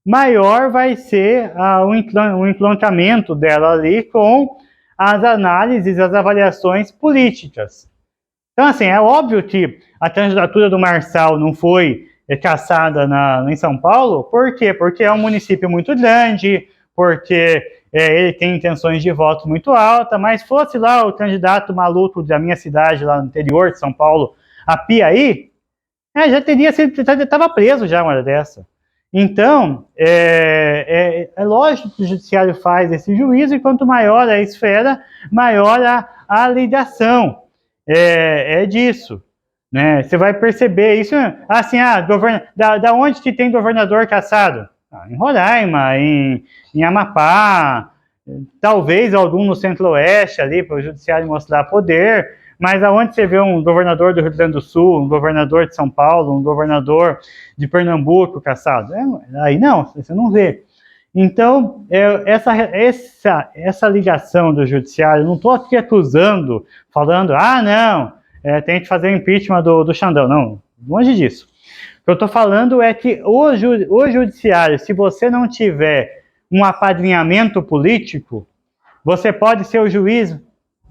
maior vai ser o entroncamento dela ali com as análises, as avaliações políticas. Então, assim, é óbvio que a candidatura do Marçal não foi cassada em São Paulo. Por quê? Porque é um município muito grande, porque ele tem intenções de voto muito altas, mas fosse lá o candidato maluco da minha cidade, lá no interior de São Paulo, a Piaí, já estava preso já uma hora dessa. Então, é lógico que o judiciário faz esse juízo, e quanto maior a esfera, maior a ligação. Disso, né? Você vai perceber isso, assim, da onde que tem governador cassado? Em Roraima, em Amapá, talvez algum no Centro-Oeste ali, para o judiciário mostrar poder, mas aonde você vê um governador do Rio Grande do Sul, um governador de São Paulo, um governador de Pernambuco cassado? Aí não, você não vê. Então, essa ligação do judiciário, não estou aqui acusando, falando, não, tem que fazer o impeachment do Xandão. Não, longe disso. O que eu estou falando é que o judiciário, se você não tiver um apadrinhamento político, você pode ser o juiz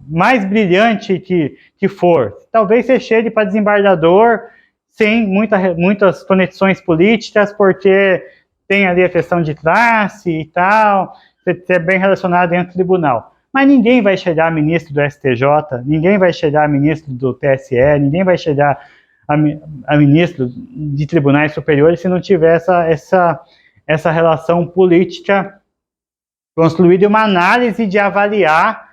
mais brilhante que for. Talvez você chegue para desembargador Sim, muitas conexões políticas, porque tem ali a questão de classe e tal, ser bem relacionado dentro do tribunal. Mas ninguém vai chegar a ministro do STJ, ninguém vai chegar a ministro do TSE, ninguém vai chegar a ministro de tribunais superiores se não tiver essa relação política construída e uma análise de avaliar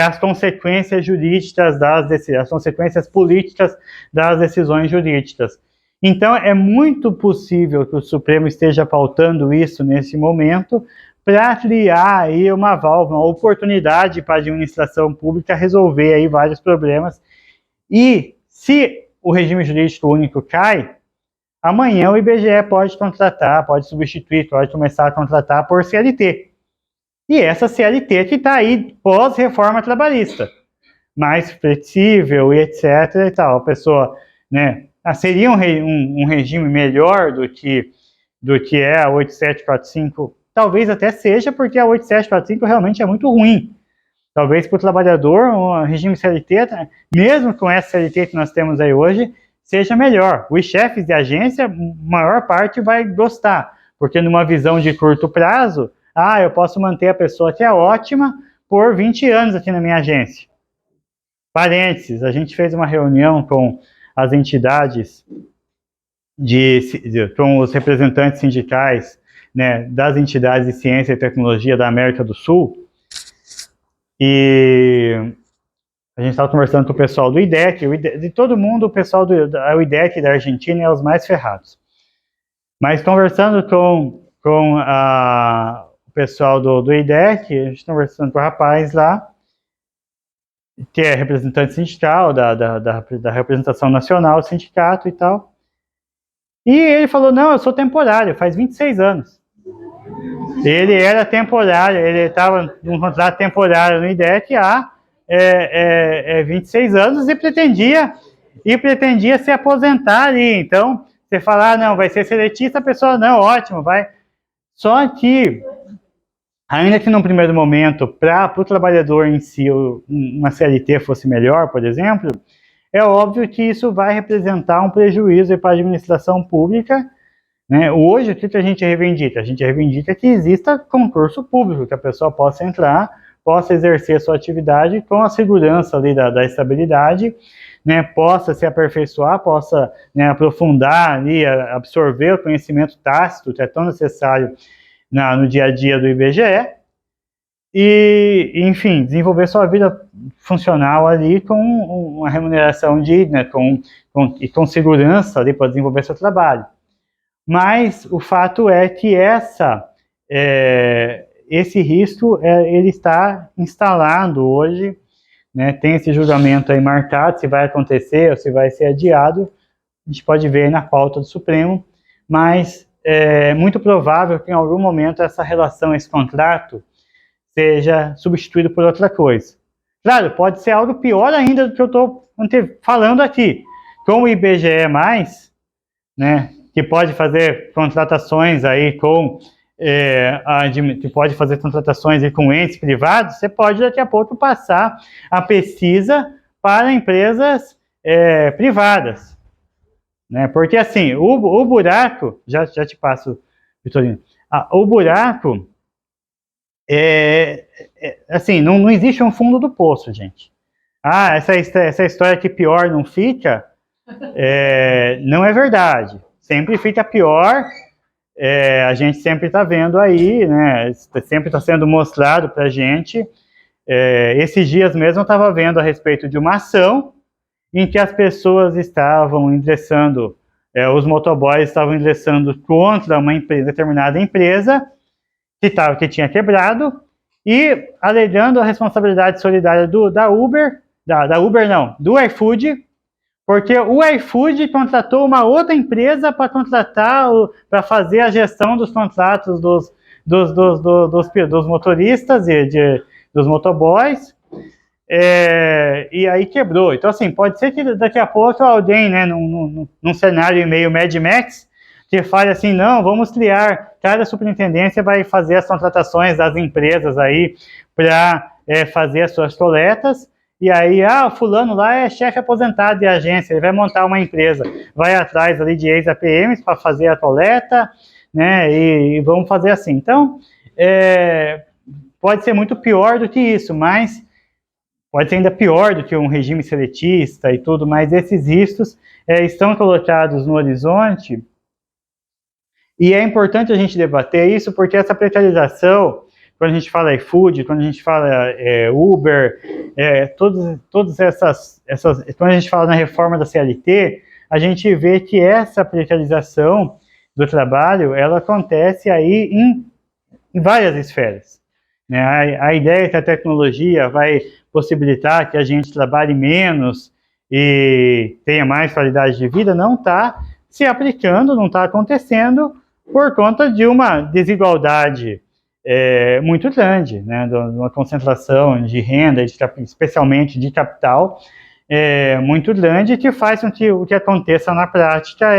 as consequências jurídicas as consequências políticas das decisões jurídicas. Então, é muito possível que o Supremo esteja pautando isso nesse momento para criar aí uma válvula, uma oportunidade para a administração pública resolver aí vários problemas. E se o regime jurídico único cai, amanhã o IBGE pode contratar, pode substituir, pode começar a contratar por CLT. E essa CLT que está aí pós-reforma trabalhista, mais flexível e etc. e tal. A pessoa, né, seria um regime melhor do que é a 8745, talvez até seja, porque a 8745 realmente é muito ruim. Talvez para o trabalhador, o regime CLT, mesmo com essa CLT que nós temos aí hoje, seja melhor. Os chefes de agência, a maior parte vai gostar, porque numa visão de curto prazo, eu posso manter a pessoa que é ótima por 20 anos aqui na minha agência. Parênteses, a gente fez uma reunião com as entidades, com os representantes sindicais, né, das entidades de ciência e tecnologia da América do Sul, e a gente estava conversando com o pessoal do IDEC, de todo mundo, o pessoal do IDEC da Argentina é os mais ferrados. Mas conversando com o pessoal do IDEC, a gente está conversando com o rapaz lá, que é representante sindical, da representação nacional do sindicato e tal. E ele falou, não, eu sou temporário, faz 26 anos. Ele era temporário, ele estava num contrato temporário no IDEC há 26 anos e pretendia se aposentar ali. Então, você falar, não, vai ser seletista, a pessoa, não, ótimo, vai. Só que, ainda que num primeiro momento, para o trabalhador em si, uma CLT fosse melhor, por exemplo, é óbvio que isso vai representar um prejuízo para a administração pública, né? Hoje, o que a gente reivindica? A gente reivindica que exista concurso público, que a pessoa possa entrar, possa exercer sua atividade com a segurança ali da estabilidade, né? Possa se aperfeiçoar, possa, né, aprofundar ali, absorver o conhecimento tácito que é tão necessário no dia a dia do IBGE, e, enfim, desenvolver sua vida funcional ali com uma remuneração digna, e com segurança ali para desenvolver seu trabalho. Mas o fato é que esse risco ele está instalado hoje, né? Tem esse julgamento aí marcado, se vai acontecer ou se vai ser adiado, a gente pode ver aí na pauta do Supremo, mas é muito provável que em algum momento essa relação, esse contrato, seja substituído por outra coisa. Claro, pode ser algo pior ainda do que eu estou falando aqui. Com o IBGE+, né, que pode fazer contratações aí que pode fazer contratações aí com entes privados, você pode daqui a pouco passar a pesquisa para empresas privadas, né? Porque assim, o buraco, já te passo, Vitorino, o buraco assim, não existe um fundo do poço, gente. Essa história que pior não fica, não é verdade. Sempre fica pior, a gente sempre está vendo aí, né, sempre está sendo mostrado para a gente. Esses dias mesmo eu estava vendo a respeito de uma ação em que as pessoas estavam ingressando, os motoboys estavam ingressando contra uma determinada empresa que tinha quebrado e alegando a responsabilidade solidária do iFood, porque o iFood contratou uma outra empresa para fazer a gestão dos contratos dos motoristas e dos motoboys, e aí quebrou. Então, assim, pode ser que daqui a pouco alguém, né, num cenário meio Mad Max, que fale assim, não, vamos criar, cada superintendência vai fazer as contratações das empresas aí para fazer as suas coletas, e aí, o fulano lá é chefe aposentado de agência, ele vai montar uma empresa, vai atrás ali de ex-APMs para fazer a coleta, né, e vamos fazer assim. Então, pode ser muito pior do que isso, mas pode ser ainda pior do que um regime seletista e tudo, mas esses riscos estão colocados no horizonte, e é importante a gente debater isso, porque essa precarização, quando a gente fala iFood, quando a gente fala Uber, todas essas, quando a gente fala na reforma da CLT, a gente vê que essa precarização do trabalho, ela acontece aí em várias esferas. Né? A ideia que a tecnologia vai possibilitar que a gente trabalhe menos e tenha mais qualidade de vida não está se aplicando, não está acontecendo por conta de uma desigualdade muito grande, né? De uma concentração de renda, especialmente de capital, muito grande, que faz com que o que aconteça na prática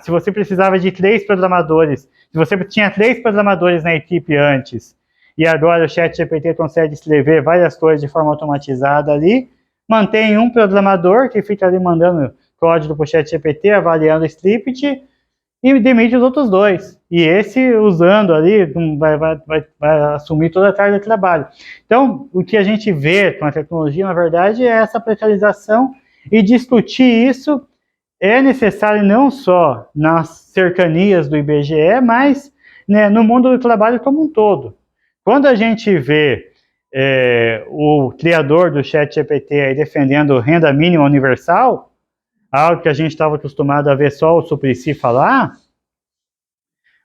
se você precisava de 3 programadores, se você tinha 3 programadores na equipe antes, e agora o ChatGPT consegue escrever várias coisas de forma automatizada ali, mantém um programador que fica ali mandando código para o ChatGPT, avaliando o script, e demite os outros 2. E esse, usando ali, vai assumir toda a carga de trabalho. Então, o que a gente vê com a tecnologia, na verdade, é essa precarização, e discutir isso é necessário não só nas cercanias do IBGE, mas, né, no mundo do trabalho como um todo. Quando a gente vê o criador do ChatGPT aí defendendo renda mínima universal, algo que a gente estava acostumado a ver só o Suplicy falar,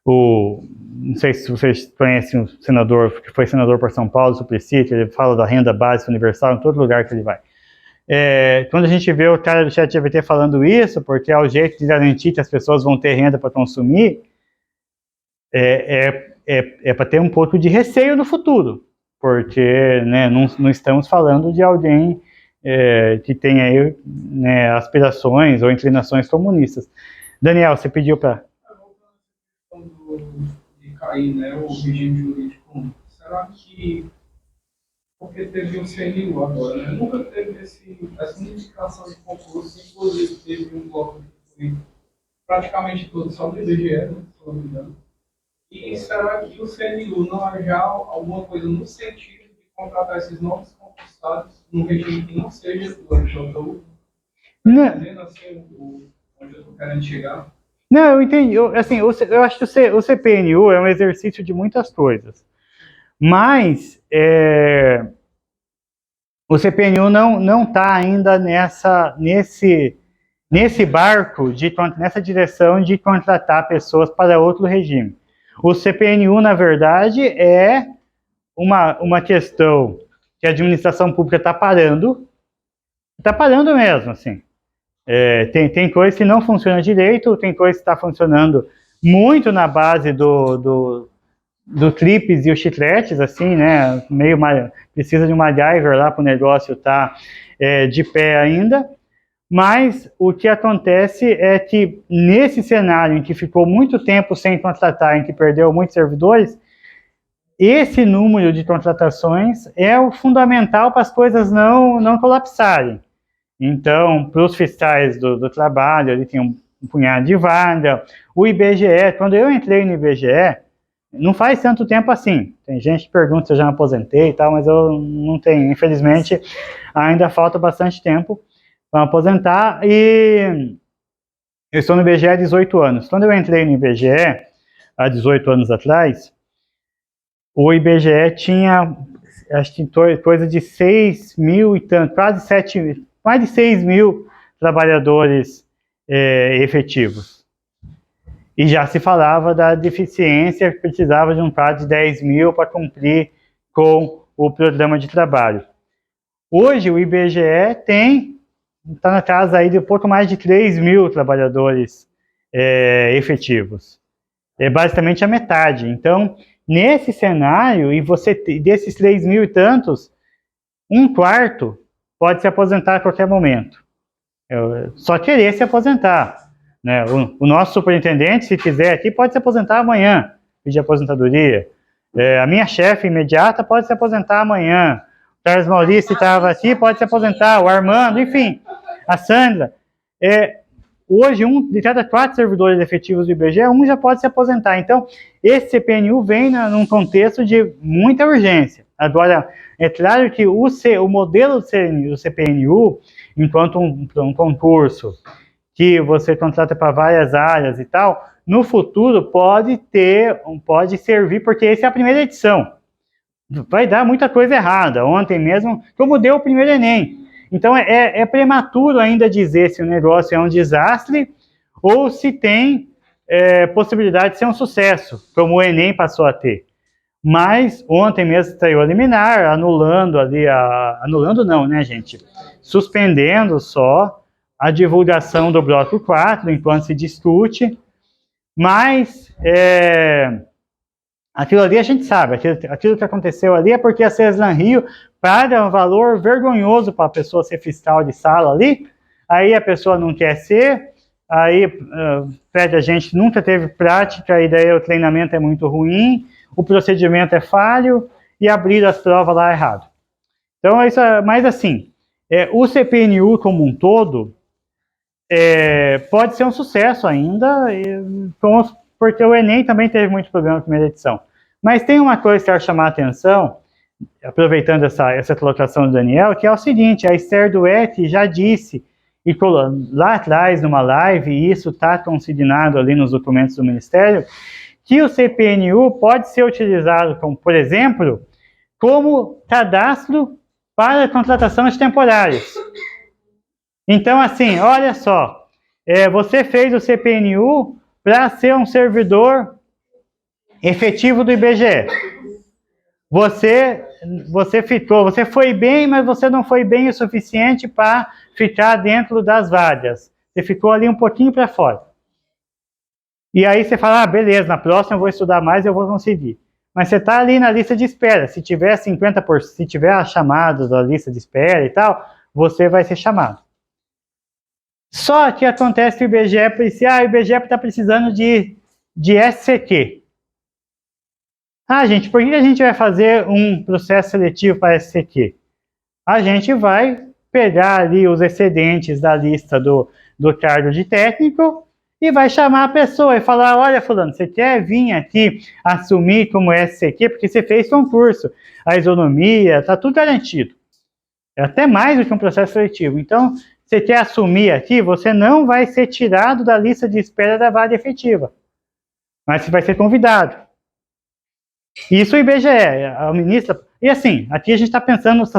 não sei se vocês conhecem um senador que foi senador por São Paulo, Suplicy, que ele fala da renda básica universal em todo lugar que ele vai. Quando a gente vê o cara do ChatGPT falando isso, porque é o jeito de garantir que as pessoas vão ter renda para consumir, para ter um pouco de receio no futuro, porque, né, não estamos falando de alguém que tem aí, né, aspirações ou inclinações comunistas. Daniel, você pediu para... de cair, né, o regime jurídico, será que, porque teve o CNU agora, né, nunca teve essa unificação de concurso, inclusive teve um bloco que foi praticamente todo só do IBGE, né, se não me engano. E será que o CNU não há já alguma coisa no sentido de contratar esses novos concursados num regime que não seja do JU? Entendendo assim onde eu estou querendo chegar? Não, eu entendi. Eu acho que o CPNU é um exercício de muitas coisas. Mas o CPNU não está ainda nesse barco, nessa direção de contratar pessoas para outro regime. O CPNU, na verdade, é uma questão que a administração pública está parando mesmo, assim. Tem coisa que não funciona direito, tem coisa que está funcionando muito na base do trips e os chicletes, assim, né, precisa de uma MacGyver lá para o negócio estar de pé ainda, mas o que acontece é que nesse cenário em que ficou muito tempo sem contratar, em que perdeu muitos servidores, esse número de contratações é o fundamental para as coisas não colapsarem. Então, para os fiscais do trabalho, ele tem um punhado de vaga. O IBGE, quando eu entrei no IBGE, não faz tanto tempo assim. Tem gente que pergunta se eu já me aposentei e tal, mas eu não tenho. Infelizmente, ainda falta bastante tempo para aposentar. E eu estou no IBGE há 18 anos. Quando eu entrei no IBGE, há 18 anos atrás, o IBGE tinha, acho que coisa de 6 mil e tanto, quase 7 mil, mais de 6 mil trabalhadores efetivos. E já se falava da deficiência, que precisava de um prazo de 10 mil para cumprir com o programa de trabalho. Hoje o IBGE está na casa aí de um pouco mais de 3 mil trabalhadores efetivos. É basicamente a metade. Então, nesse cenário, e desses 3 mil e tantos, um quarto pode se aposentar a qualquer momento. Só querer se aposentar. Né? O nosso superintendente, se quiser aqui, pode se aposentar amanhã, pedir aposentadoria. A minha chefe imediata pode se aposentar amanhã. O Carlos Maurício estava aqui, pode se aposentar, o Armando, enfim, a Sandra. Hoje, de cada 4 servidores efetivos do IBGE, um já pode se aposentar. Então, esse CPNU vem num contexto de muita urgência. Agora, é claro que o modelo do CPNU, enquanto um concurso que você contrata para várias áreas e tal, no futuro pode servir, porque essa é a primeira edição. Vai dar muita coisa errada. Ontem mesmo, como deu o primeiro Enem. Então, é prematuro ainda dizer se o negócio é um desastre ou se tem possibilidade de ser um sucesso, como o Enem passou a ter. Mas ontem mesmo saiu a liminar, anulando ali, anulando não, né, gente? Suspendendo só a divulgação do bloco 4, enquanto se discute, mas aquilo ali a gente sabe, aquilo que aconteceu ali é porque a Ceslan Rio paga um valor vergonhoso para a pessoa ser fiscal de sala ali, aí a pessoa não quer ser, aí a gente nunca teve prática, e daí o treinamento é muito ruim, o procedimento é falho, e abrir as provas lá errado. Então, isso mas assim, o CPNU como um todo pode ser um sucesso ainda, porque o Enem também teve muito problema na primeira edição. Mas tem uma coisa que eu quero chamar a atenção, aproveitando essa colocação do Daniel, que é o seguinte: a Esther Duetti já disse, e lá atrás, numa live, e isso está consignado ali nos documentos do Ministério, que o CPNU pode ser utilizado, como, por exemplo, como cadastro para contratação de temporários. Então, assim, olha só, você fez o CPNU para ser um servidor efetivo do IBGE. Você foi bem, mas você não foi bem o suficiente para ficar dentro das vagas. Você ficou ali um pouquinho para fora. E aí você fala, beleza, na próxima eu vou estudar mais e eu vou conseguir. Mas você está ali na lista de espera. Se tiver 50%, se tiver a chamada da lista de espera e tal, você vai ser chamado. Só que acontece que o IBGE está precisando de SCQ. Gente, por que a gente vai fazer um processo seletivo para SCQ? A gente vai pegar ali os excedentes da lista do cargo de técnico e vai chamar a pessoa e falar, olha, fulano, você quer vir aqui assumir como SCQ? Porque você fez concurso, a isonomia, está tudo garantido. É até mais do que um processo seletivo. Então, você quer assumir aqui, você não vai ser tirado da lista de espera da vaga efetiva, mas você vai ser convidado. Isso o IBGE, a ministra... E assim, aqui a gente está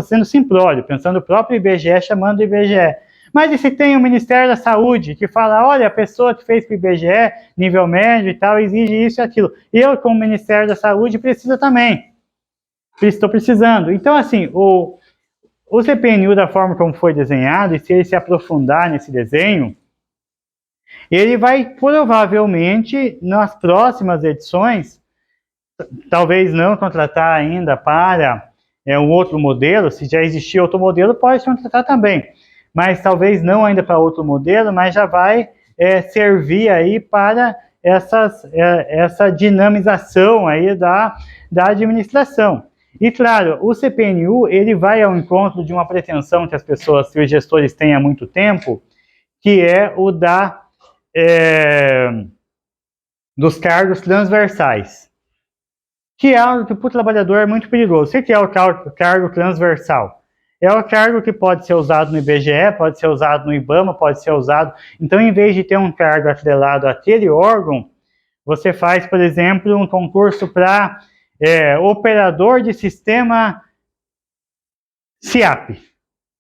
sendo simplório, pensando o próprio IBGE, chamando o IBGE. Mas e se tem o Ministério da Saúde, que fala, olha, a pessoa que fez para o IBGE, nível médio e tal, exige isso e aquilo. Eu, como Ministério da Saúde, preciso também. Estou precisando. Então, assim, o CPNU, da forma como foi desenhado, e se ele se aprofundar nesse desenho, ele vai provavelmente, nas próximas edições, talvez não contratar ainda para um outro modelo, se já existir outro modelo, pode contratar também, mas talvez não ainda para outro modelo, mas já vai servir aí para essa dinamização aí da administração. E claro, o CPNU, ele vai ao encontro de uma pretensão que as pessoas, que os gestores têm há muito tempo, que é o dos cargos transversais, que é algo que para o trabalhador é muito perigoso. O que é o cargo transversal? É o cargo que pode ser usado no IBGE, pode ser usado no IBAMA, pode ser usado... Então, em vez de ter um cargo atrelado àquele órgão, você faz, por exemplo, um concurso para operador de sistema SIAP,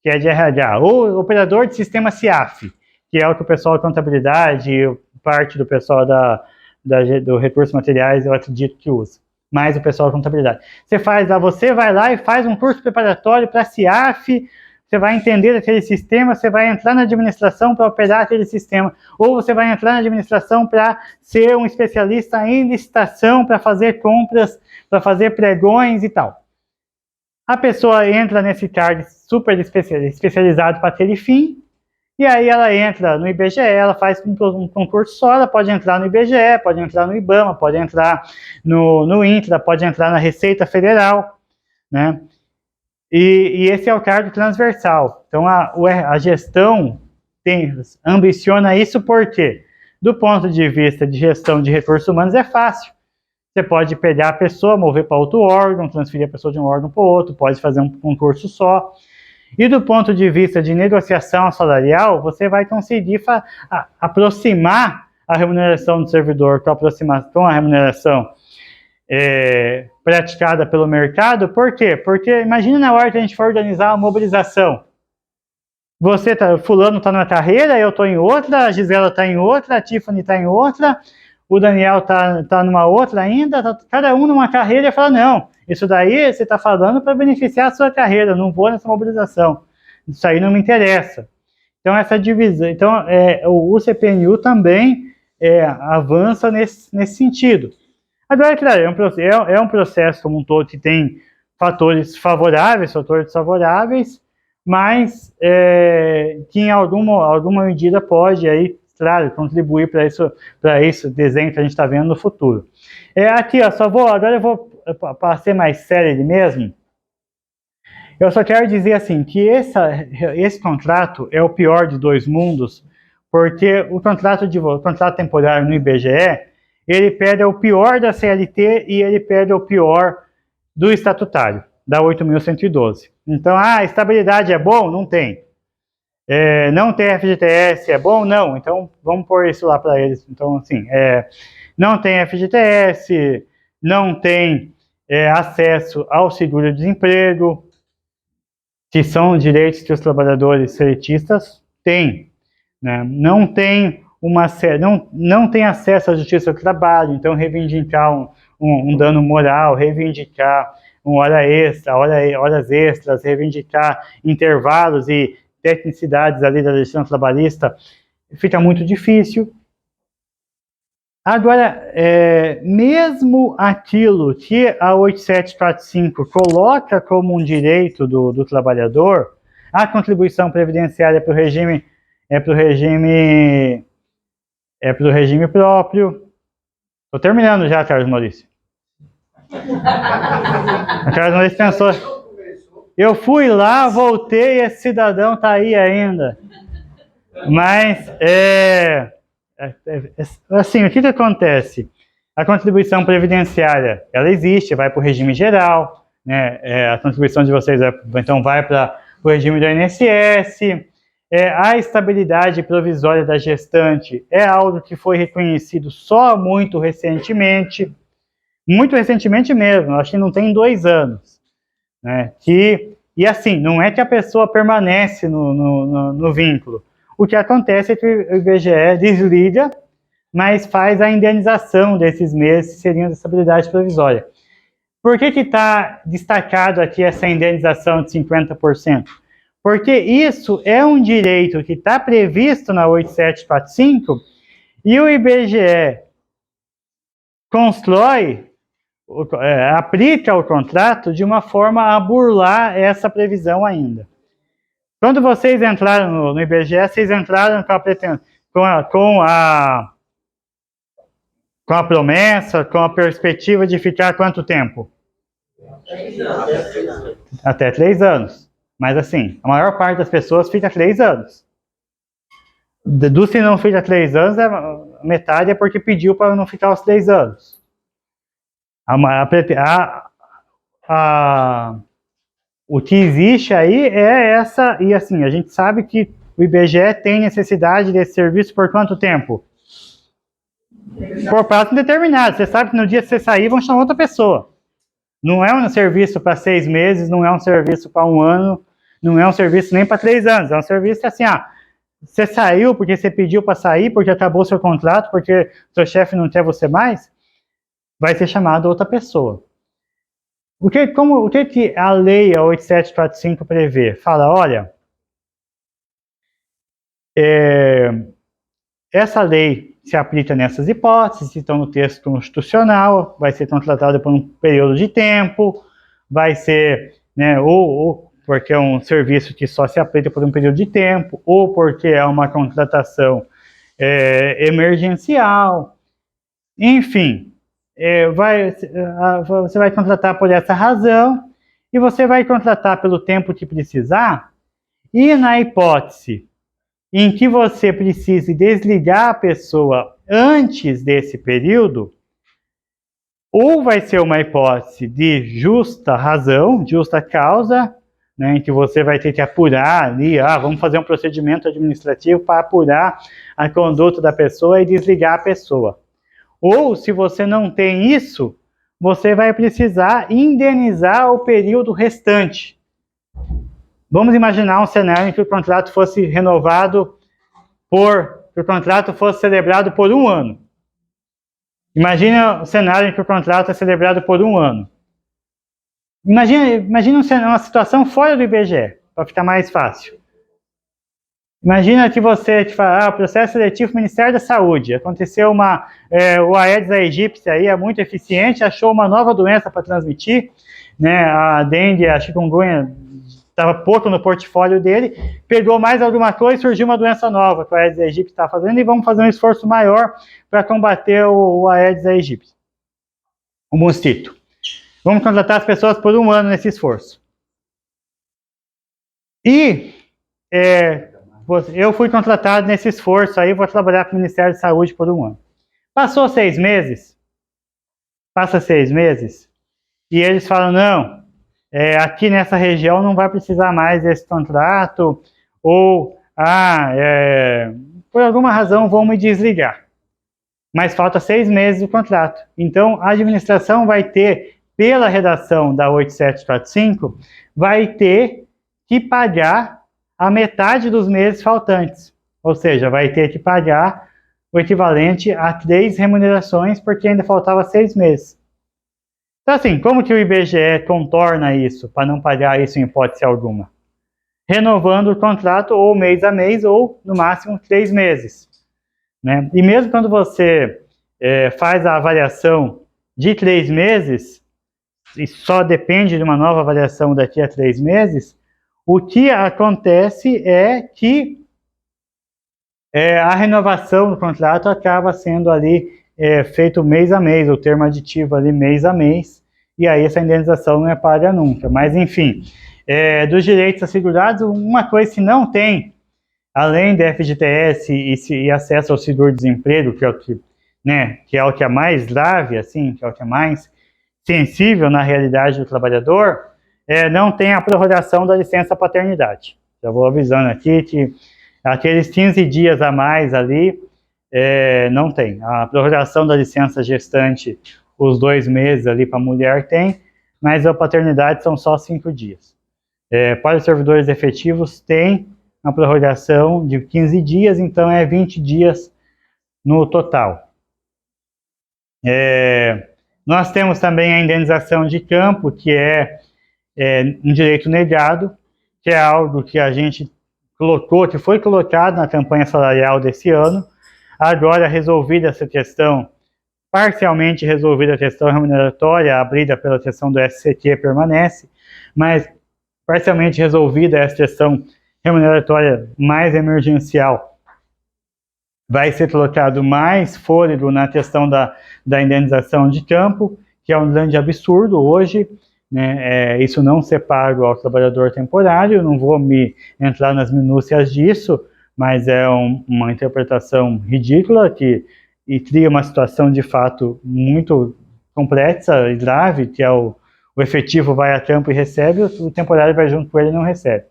que é de RH, ou operador de sistema SIAF, que é o que o pessoal de contabilidade, parte do pessoal do recursos materiais, eu acredito que usa. Mais o pessoal de contabilidade. Você vai lá e faz um curso preparatório para SIAF, você vai entender aquele sistema, você vai entrar na administração para operar aquele sistema, ou você vai entrar na administração para ser um especialista em licitação, para fazer compras, para fazer pregões e tal. A pessoa entra nesse cargo super especializado para aquele fim, e aí ela entra no IBGE, ela faz um concurso só, ela pode entrar no IBGE, pode entrar no IBAMA, pode entrar no INTRA, pode entrar na Receita Federal, né? E esse é o cargo transversal. Então, a gestão ambiciona isso porque, do ponto de vista de gestão de recursos humanos, é fácil. Você pode pegar a pessoa, mover para outro órgão, transferir a pessoa de um órgão para o outro, pode fazer um concurso só. E do ponto de vista de negociação salarial, você vai conseguir aproximar a remuneração do servidor com a remuneração praticada pelo mercado. Por quê? Porque imagina na hora que a gente for organizar uma mobilização. Fulano está numa carreira, eu estou em outra, a Gisela está em outra, a Tiffany está em outra, o Daniel está numa outra ainda, cada um numa carreira e fala, não, isso daí você está falando para beneficiar a sua carreira, não vou nessa mobilização, isso aí não me interessa. Então, essa divisão, o CPNU também avança nesse sentido. Agora, claro, é um processo como um todo que tem fatores favoráveis, fatores desfavoráveis, mas que em alguma medida pode aí, claro, contribuir para esse desenho que a gente está vendo no futuro. Aqui, ó, agora eu vou, para ser mais sério mesmo, eu só quero dizer assim, que esse contrato é o pior de dois mundos, porque o contrato temporário no IBGE, ele pede o pior da CLT e ele pede o pior do estatutário, da 8.112. Então, estabilidade é bom? Não tem. Não tem FGTS é bom? Não. Então, vamos pôr isso lá para eles. Então, assim, não tem FGTS, não tem acesso ao seguro-desemprego, que são direitos que os trabalhadores seletistas têm, né? Não tem não tem acesso à justiça do trabalho, então reivindicar um dano moral, reivindicar horas extras, reivindicar intervalos e tecnicidades ali da legislação trabalhista, fica muito difícil. Agora, mesmo aquilo que a 8745 coloca como um direito do trabalhador, a contribuição previdenciária para o regime próprio. Estou terminando já, Carlos Maurício. A Carlos Maurício pensou, eu fui lá, voltei, esse cidadão está aí ainda. Mas, assim, o que acontece? A contribuição previdenciária, ela existe, vai para o regime geral, né? A contribuição de vocês então vai para o regime do INSS. A estabilidade provisória da gestante é algo que foi reconhecido só muito recentemente mesmo, acho que não tem 2 anos, né? E assim, não é que a pessoa permanece no vínculo. O que acontece é que o IBGE desliga, mas faz a indenização desses meses, que seriam de estabilidade provisória. Por que está destacado aqui essa indenização de 50%? Porque isso é um direito que está previsto na 8745 e o IBGE aplica o contrato de uma forma a burlar essa previsão ainda. Quando vocês entraram no IBGE, vocês entraram com a promessa, com a perspectiva de ficar quanto tempo? 3 anos. Até 3 anos. Mas assim, a maior parte das pessoas fica 3 anos. Se não fica 3 anos, metade é porque pediu para não ficar os 3 anos. O que existe aí e assim, a gente sabe que o IBGE tem necessidade desse serviço por quanto tempo? Por prazo indeterminado. Você sabe que no dia que você sair, vão chamar outra pessoa. Não é um serviço para 6 meses, não é um serviço para 1 ano, não é um serviço nem para 3 anos. É um serviço que assim, você saiu porque você pediu para sair, porque acabou seu contrato, porque seu chefe não quer você mais, vai ser chamado outra pessoa. O que a lei, a 8745, prevê? Fala, olha, essa lei se aplica nessas hipóteses, estão no texto constitucional, vai ser contratada por um período de tempo, vai ser, né, ou porque é um serviço que só se aplica por um período de tempo, ou porque é uma contratação emergencial, enfim, você vai contratar por essa razão, e você vai contratar pelo tempo que precisar, e na hipótese em que você precise desligar a pessoa antes desse período, ou vai ser uma hipótese de justa razão, justa causa, né, em que você vai ter que apurar ali, vamos fazer um procedimento administrativo para apurar a conduta da pessoa e desligar a pessoa. Ou, se você não tem isso, você vai precisar indenizar o período restante. Vamos imaginar um cenário em que o contrato fosse renovado que o contrato fosse celebrado por 1 ano. Imagina o cenário em que o contrato é celebrado por 1 ano. Imagina uma situação fora do IBGE, para ficar mais fácil. Imagina que você fala, processo seletivo Ministério da Saúde, aconteceu o Aedes aegypti aí é muito eficiente, achou uma nova doença para transmitir, né, a dengue, a chikungunya, estava pouco no portfólio dele, pegou mais alguma coisa e surgiu uma doença nova que o Aedes aegypti está fazendo, e vamos fazer um esforço maior para combater o Aedes aegypti, o mosquito. Vamos contratar as pessoas por 1 ano nesse esforço. E eu fui contratado nesse esforço aí, vou trabalhar para o Ministério da Saúde por 1 ano. Passou 6 meses, passa 6 meses, e eles falam, não, aqui nessa região não vai precisar mais desse contrato, ou, por alguma razão vão me desligar. Mas falta 6 meses do contrato. Então, a administração vai ter, pela redação da 8745, vai ter que pagar a metade dos meses faltantes. Ou seja, vai ter que pagar o equivalente a 3 remunerações, porque ainda faltava 6 meses. Então, assim, como que o IBGE contorna isso, para não pagar isso em hipótese alguma? Renovando o contrato ou mês a mês, ou no máximo 3 meses. Né? E mesmo quando você faz a avaliação de 3 meses, e só depende de uma nova avaliação daqui a 3 meses, o que acontece é que a renovação do contrato acaba sendo ali feito mês a mês, o termo aditivo ali mês a mês, e aí essa indenização não é paga nunca. Mas, enfim, dos direitos assegurados, uma coisa que não tem, além da FGTS e acesso ao seguro-desemprego, que é o que é mais grave, assim, que é o que é mais sensível na realidade do trabalhador, não tem a prorrogação da licença paternidade. Já vou avisando aqui que aqueles 15 dias a mais ali, não tem. A prorrogação da licença gestante, os 2 meses ali para a mulher tem, mas a paternidade são só 5 dias. Para os servidores efetivos tem uma prorrogação de 15 dias, então 20 dias no total. Nós temos também a indenização de campo, que é um direito negado, que é algo que a gente colocou, que foi colocado na campanha salarial desse ano. Agora, resolvida essa questão, parcialmente resolvida a questão remuneratória, abrida pela questão do SCQ permanece, mas parcialmente resolvida essa questão remuneratória mais emergencial, vai ser colocado mais fôlego na questão da indenização de campo, que é um grande absurdo hoje, né, isso não ser pago ao trabalhador temporário. Não vou entrar nas minúcias disso, mas é uma interpretação ridícula e cria uma situação de fato muito complexa e grave, que é o efetivo vai a campo e recebe, o temporário vai junto com ele e não recebe.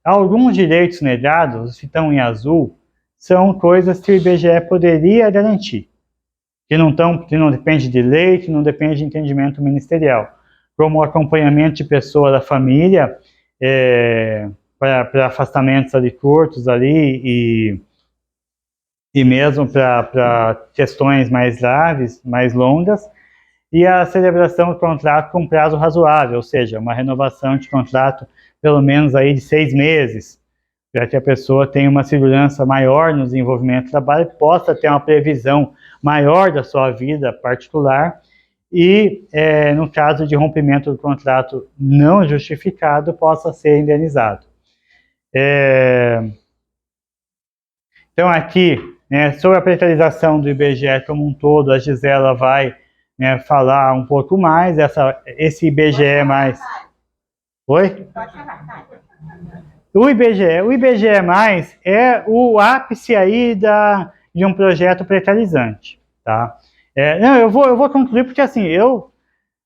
Alguns direitos negados, que estão em azul, são coisas que o IBGE poderia garantir, que não depende de lei, que não depende de entendimento ministerial, como o acompanhamento de pessoa da família, para afastamentos ali curtos ali, e mesmo para questões mais graves, mais longas, e a celebração do contrato com prazo razoável, ou seja, uma renovação de contrato pelo menos aí de 6 meses, para que a pessoa tenha uma segurança maior no desenvolvimento do trabalho, possa ter uma previsão maior da sua vida particular e, no caso de rompimento do contrato não justificado, possa ser indenizado. Então, aqui, sobre a precarização do IBGE como um todo, a Gisela vai né, falar um pouco mais, esse IBGE mais... Oi? O IBGE mais é o ápice aí de um projeto precarizante, tá? Não, eu vou concluir porque, assim, eu,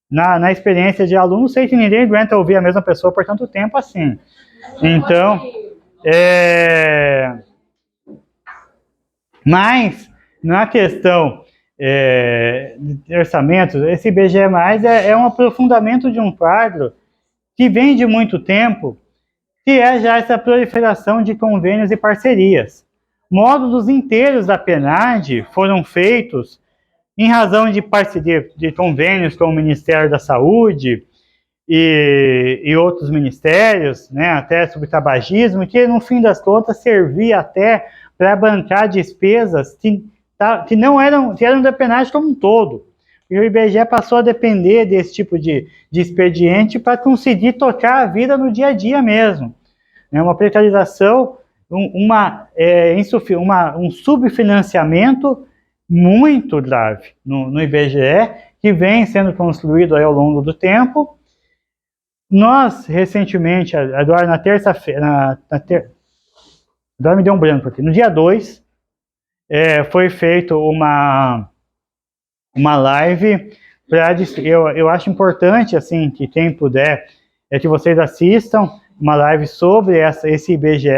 na experiência de aluno, sei que ninguém aguenta ouvir a mesma pessoa por tanto tempo assim. Então, mas, na questão de orçamento, esse IBGE+, é um aprofundamento de um quadro que vem de muito tempo, que é já essa proliferação de convênios e parcerias. Módulos inteiros da PNAD foram feitos em razão de parceria de convênios com o Ministério da Saúde e outros ministérios, né, até sobre tabagismo, que no fim das contas servia até para bancar despesas que não eram, que eram da PNAD como um todo. E o IBGE passou a depender desse tipo de expediente para conseguir tocar a vida no dia a dia mesmo. É uma precarização, um subfinanciamento muito grave no IBGE, que vem sendo construído aí ao longo do tempo. Nós, recentemente, agora na terça-feira, agora me deu um branco aqui, no dia 2, foi feita uma live, eu acho importante, assim, que quem puder, que vocês assistam, uma live sobre esse IBGE+.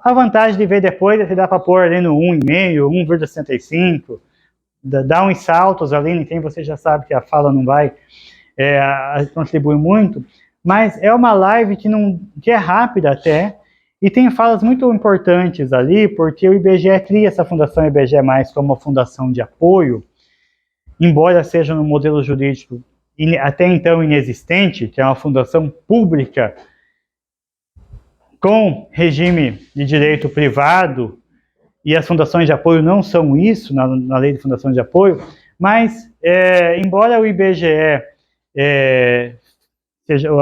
A vantagem de ver depois é que dá para pôr ali no 1,5, 1,65, dá uns saltos ali, em quem você já sabe que a fala não vai contribui muito, mas é uma live que é rápida até, e tem falas muito importantes ali, porque o IBGE cria essa fundação IBGE+, como uma fundação de apoio, embora seja no modelo jurídico até então inexistente, que é uma fundação pública com regime de direito privado, e as fundações de apoio não são isso, na lei de fundações de apoio, mas, embora o IBGE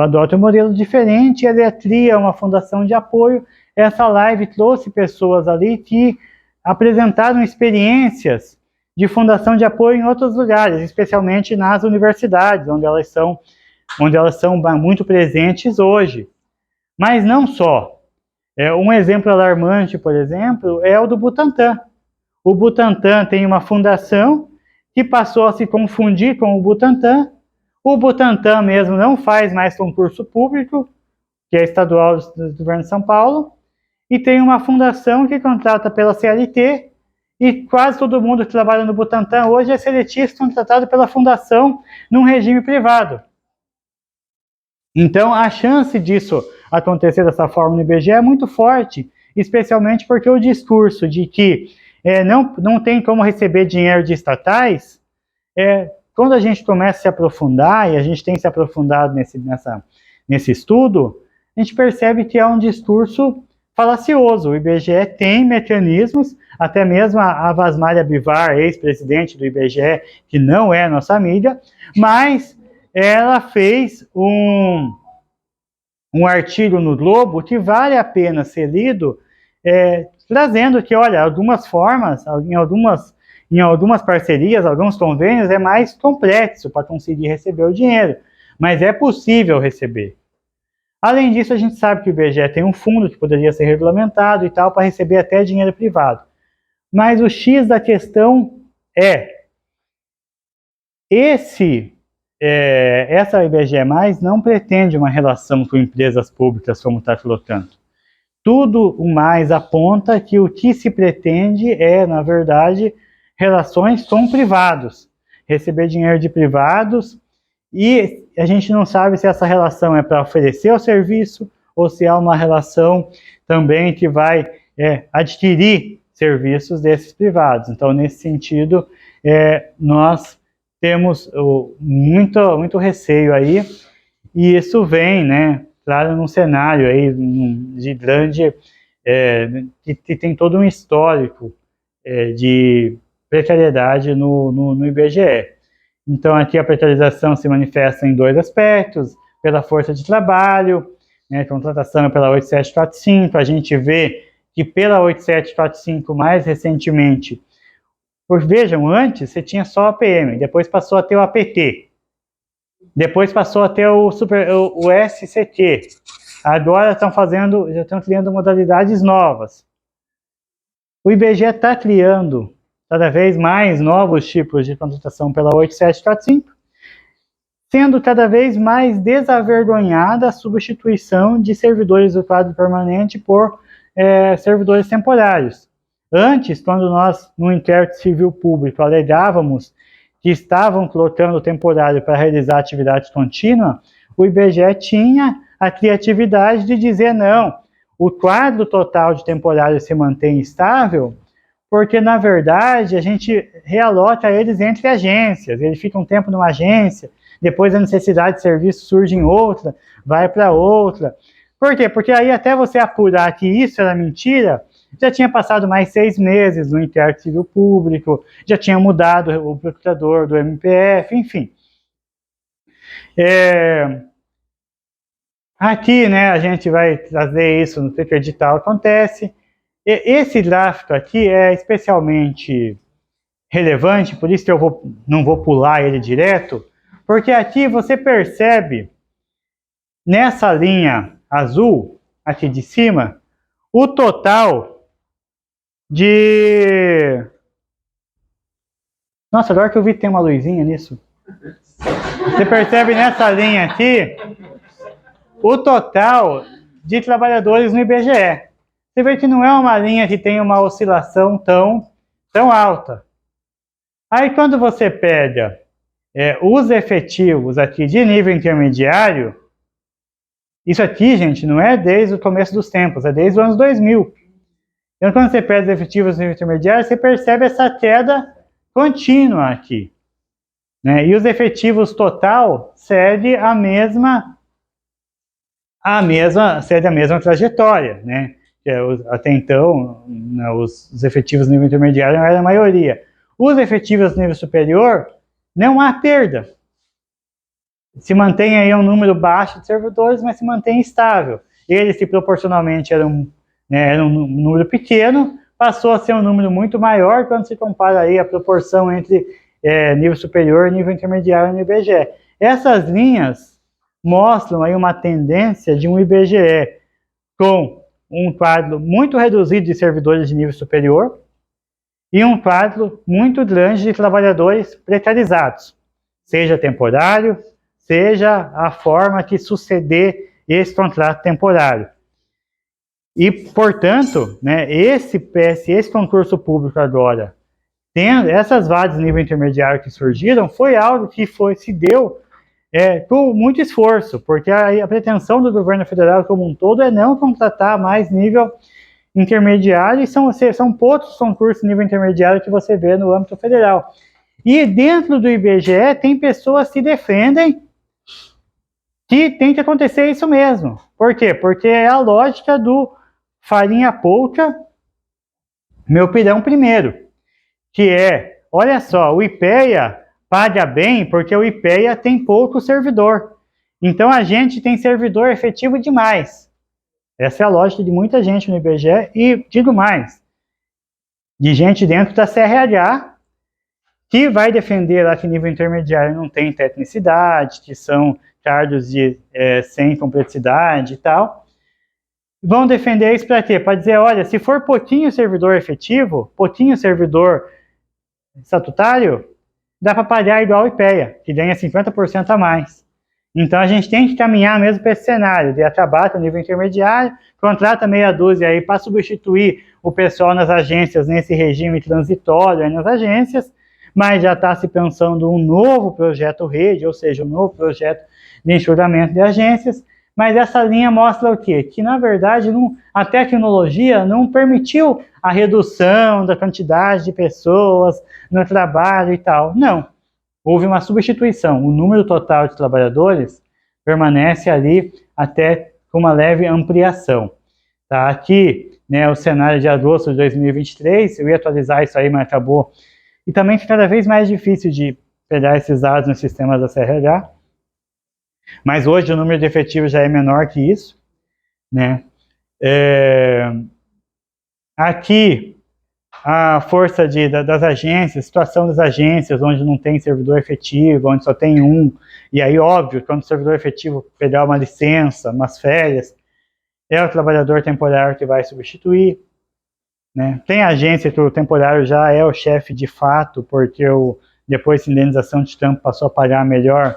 adote um modelo diferente, ele cria uma fundação de apoio. Essa live trouxe pessoas ali que apresentaram experiências de fundação de apoio em outros lugares, especialmente nas universidades, onde elas são muito presentes hoje. Mas não só. Um exemplo alarmante, por exemplo, é o do Butantan. O Butantan tem uma fundação que passou a se confundir com o Butantan. O Butantan mesmo não faz mais concurso público, que é estadual do governo de São Paulo, e tem uma fundação que contrata pela CLT, e quase todo mundo que trabalha no Butantan hoje é seletista contratado pela fundação num regime privado. Então, a chance disso acontecer dessa forma no IBGE é muito forte, especialmente porque o discurso de que não tem como receber dinheiro de estatais, quando a gente começa a se aprofundar, e a gente tem se aprofundado nesse estudo, a gente percebe que é um discurso falacioso. O IBGE tem mecanismos, até mesmo a Vasmária Bivar, ex-presidente do IBGE, que não é nossa amiga, mas ela fez um artigo no Globo que vale a pena ser lido, trazendo que, olha, algumas formas, em algumas parcerias, alguns convênios, é mais complexo para conseguir receber o dinheiro, mas é possível receber. Além disso, a gente sabe que o IBGE tem um fundo que poderia ser regulamentado e tal, para receber até dinheiro privado. Mas o X da questão essa IBGE+, não pretende uma relação com empresas públicas, como está colocando. Tudo o mais aponta que o que se pretende na verdade, relações com privados. Receber dinheiro de privados, e a gente não sabe se essa relação é para oferecer o serviço, ou se é uma relação também que vai adquirir serviços desses privados. Então, nesse sentido, nós temos muito receio aí, e isso vem, né, claro, num cenário aí de grande, que tem todo um histórico de precariedade no IBGE. Então, aqui a precarização se manifesta em dois aspectos: pela força de trabalho, contratação pela 8745, a gente vê que pela 8745, mais recentemente, Pois vejam, antes você tinha só o APM, depois passou a ter o APT, depois passou a ter o SCT. Agora já estão criando modalidades novas. O IBGE está criando cada vez mais novos tipos de contratação pela 8745, sendo cada vez mais desavergonhada a substituição de servidores do quadro permanente por servidores temporários. Antes, quando nós, no inquérito civil público, alegávamos que estavam colocando temporário para realizar atividade contínua, o IBGE tinha a criatividade de dizer não, o quadro total de temporário se mantém estável, porque, na verdade, a gente realoca eles entre agências, ele fica um tempo numa agência, depois a necessidade de serviço surge em outra, vai para outra. Por quê? Porque aí até você apurar que isso era mentira, já tinha passado mais 6 meses no inquérito civil público, já tinha mudado o procurador do MPF, enfim. Aqui, né, a gente vai trazer isso no que o edital acontece. Esse gráfico aqui é especialmente relevante, por isso que eu não vou pular ele direto, porque aqui você percebe, nessa linha azul, aqui de cima, o total de... Nossa, agora que eu vi que tem uma luzinha nisso. Você percebe nessa linha aqui o total de trabalhadores no IBGE. Você vê que não é uma linha que tem uma oscilação tão alta. Aí quando você pega os efetivos aqui de nível intermediário, isso aqui, gente, não é desde o começo dos tempos, é desde os anos 2000. Então, quando você pega os efetivos de nível intermediário, você percebe essa queda contínua aqui, né? E os efetivos total seguem a mesma trajetória, né? Até então, os efetivos de nível intermediário não eram a maioria. Os efetivos de nível superior, não há perda. Se mantém aí um número baixo de servidores, mas se mantém estável. Eles, se proporcionalmente era um número pequeno, passou a ser um número muito maior quando se compara aí a proporção entre nível superior e nível intermediário no IBGE. Essas linhas mostram aí uma tendência de um IBGE com um quadro muito reduzido de servidores de nível superior e um quadro muito grande de trabalhadores precarizados, seja temporário, seja a forma que suceder esse contrato temporário. E, portanto, né, esse concurso público agora, tendo essas vagas de nível intermediário que surgiram, foi algo que se deu com muito esforço, porque a pretensão do governo federal como um todo é não contratar mais nível intermediário, e são poucos concursos de nível intermediário que você vê no âmbito federal. E dentro do IBGE tem pessoas que defendem que tem que acontecer isso mesmo. Por quê? Porque é a lógica do farinha pouca, meu pirão primeiro. Que olha só, o IPEA paga bem porque o IPEA tem pouco servidor. Então a gente tem servidor efetivo demais. Essa é a lógica de muita gente no IBGE e, digo mais, de gente dentro da CRH que vai defender lá que nível intermediário não tem tecnicidade, que são cargos sem complexidade e tal. Vão defender isso para quê? Para dizer, olha, se for pouquinho servidor efetivo, pouquinho servidor estatutário, dá para pagar igual o IPEA, que ganha 50% a mais. Então a gente tem que caminhar mesmo para esse cenário, de acabar com o nível intermediário, contrata meia dúzia aí para substituir o pessoal nas agências, nesse regime transitório aí nas agências, mas já está se pensando um novo projeto rede, ou seja, um novo projeto de enxugamento de agências, mas essa linha mostra o quê? Que, na verdade, a tecnologia não permitiu a redução da quantidade de pessoas no trabalho e tal. Não. Houve uma substituição. O número total de trabalhadores permanece ali até com uma leve ampliação. Tá? Aqui, né, o cenário de agosto de 2023, eu ia atualizar isso aí, mas acabou. E também fica cada vez mais difícil de pegar esses dados nos sistemas da CRH. Mas hoje o número de efetivos já é menor que isso, né? Aqui a força das agências, situação das agências, onde não tem servidor efetivo, onde só tem um, e aí, óbvio, quando o servidor efetivo pegar uma licença, umas férias, é o trabalhador temporário que vai substituir, né? Tem agência que o temporário já é o chefe de fato, porque depois a indenização de trampo passou a pagar melhor,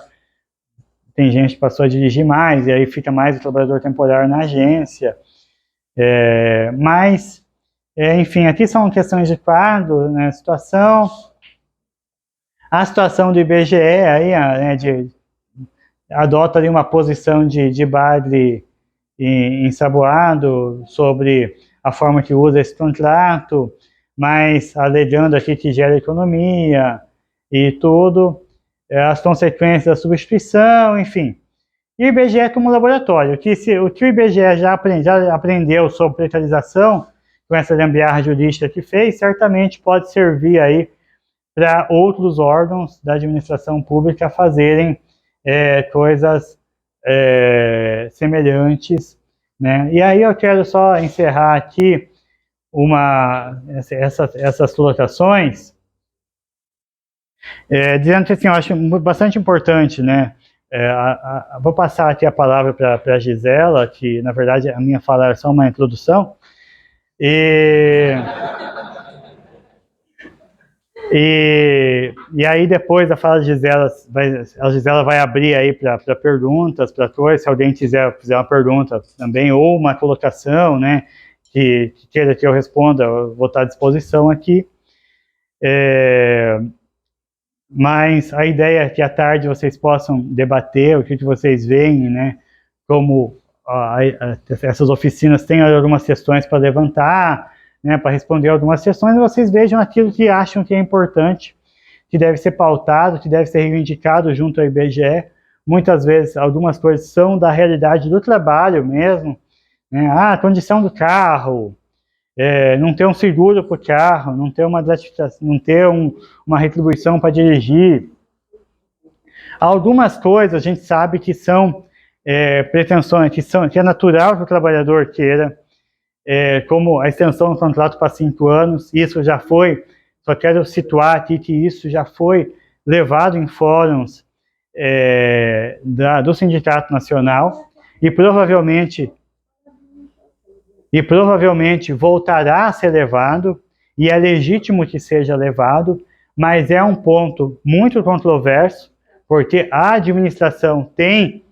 tem gente que passou a dirigir mais, e aí fica mais o trabalhador temporário na agência, mas... enfim, aqui são questões de quadro, né, situação, a situação do IBGE, aí, né, adota ali uma posição de Badri ensaboado sobre a forma que usa esse contrato, mas alegando aqui que gera economia e tudo, as consequências da substituição, enfim. E o IBGE como laboratório, o que o IBGE já aprendeu sobre precarização, com essa gambiarra jurídica que fez, certamente pode servir aí para outros órgãos da administração pública fazerem coisas semelhantes, né? E aí eu quero só encerrar aqui essas colocações, dizendo que assim, eu acho bastante importante, né? Vou passar aqui a palavra para a Gisela, que na verdade a minha fala é só uma introdução. E aí depois da fala de Gisela, a Gisela vai abrir aí para perguntas, para coisas, se alguém fizer uma pergunta também, ou uma colocação, né, que queira que eu responda, eu vou estar à disposição aqui. Mas a ideia é que à tarde vocês possam debater o que vocês veem, né, como essas oficinas têm algumas questões para levantar, né, para responder algumas questões, e vocês vejam aquilo que acham que é importante, que deve ser pautado, que deve ser reivindicado junto ao IBGE. Muitas vezes, algumas coisas são da realidade do trabalho mesmo, né, a condição do carro, não ter um seguro para o carro, não ter uma gratificação, não ter uma retribuição para dirigir. Algumas coisas a gente sabe que são pretensões, que é natural que o trabalhador queira, como a extensão do contrato para 5 anos, isso já foi, só quero situar aqui que isso já foi levado em fóruns do Sindicato Nacional, e provavelmente voltará a ser levado, e é legítimo que seja levado, mas é um ponto muito controverso, porque a administração tem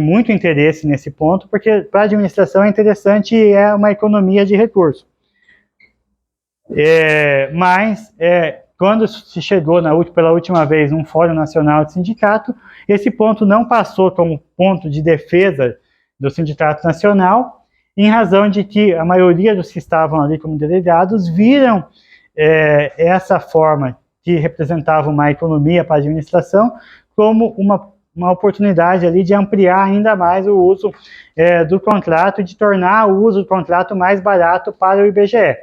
muito interesse nesse ponto, porque para a administração é interessante e é uma economia de recursos. Mas, quando se chegou pela última vez num Fórum Nacional de Sindicato, esse ponto não passou como ponto de defesa do Sindicato Nacional, em razão de que a maioria dos que estavam ali como delegados viram essa forma que representava uma economia para a administração como uma oportunidade ali de ampliar ainda mais o uso do contrato e de tornar o uso do contrato mais barato para o IBGE.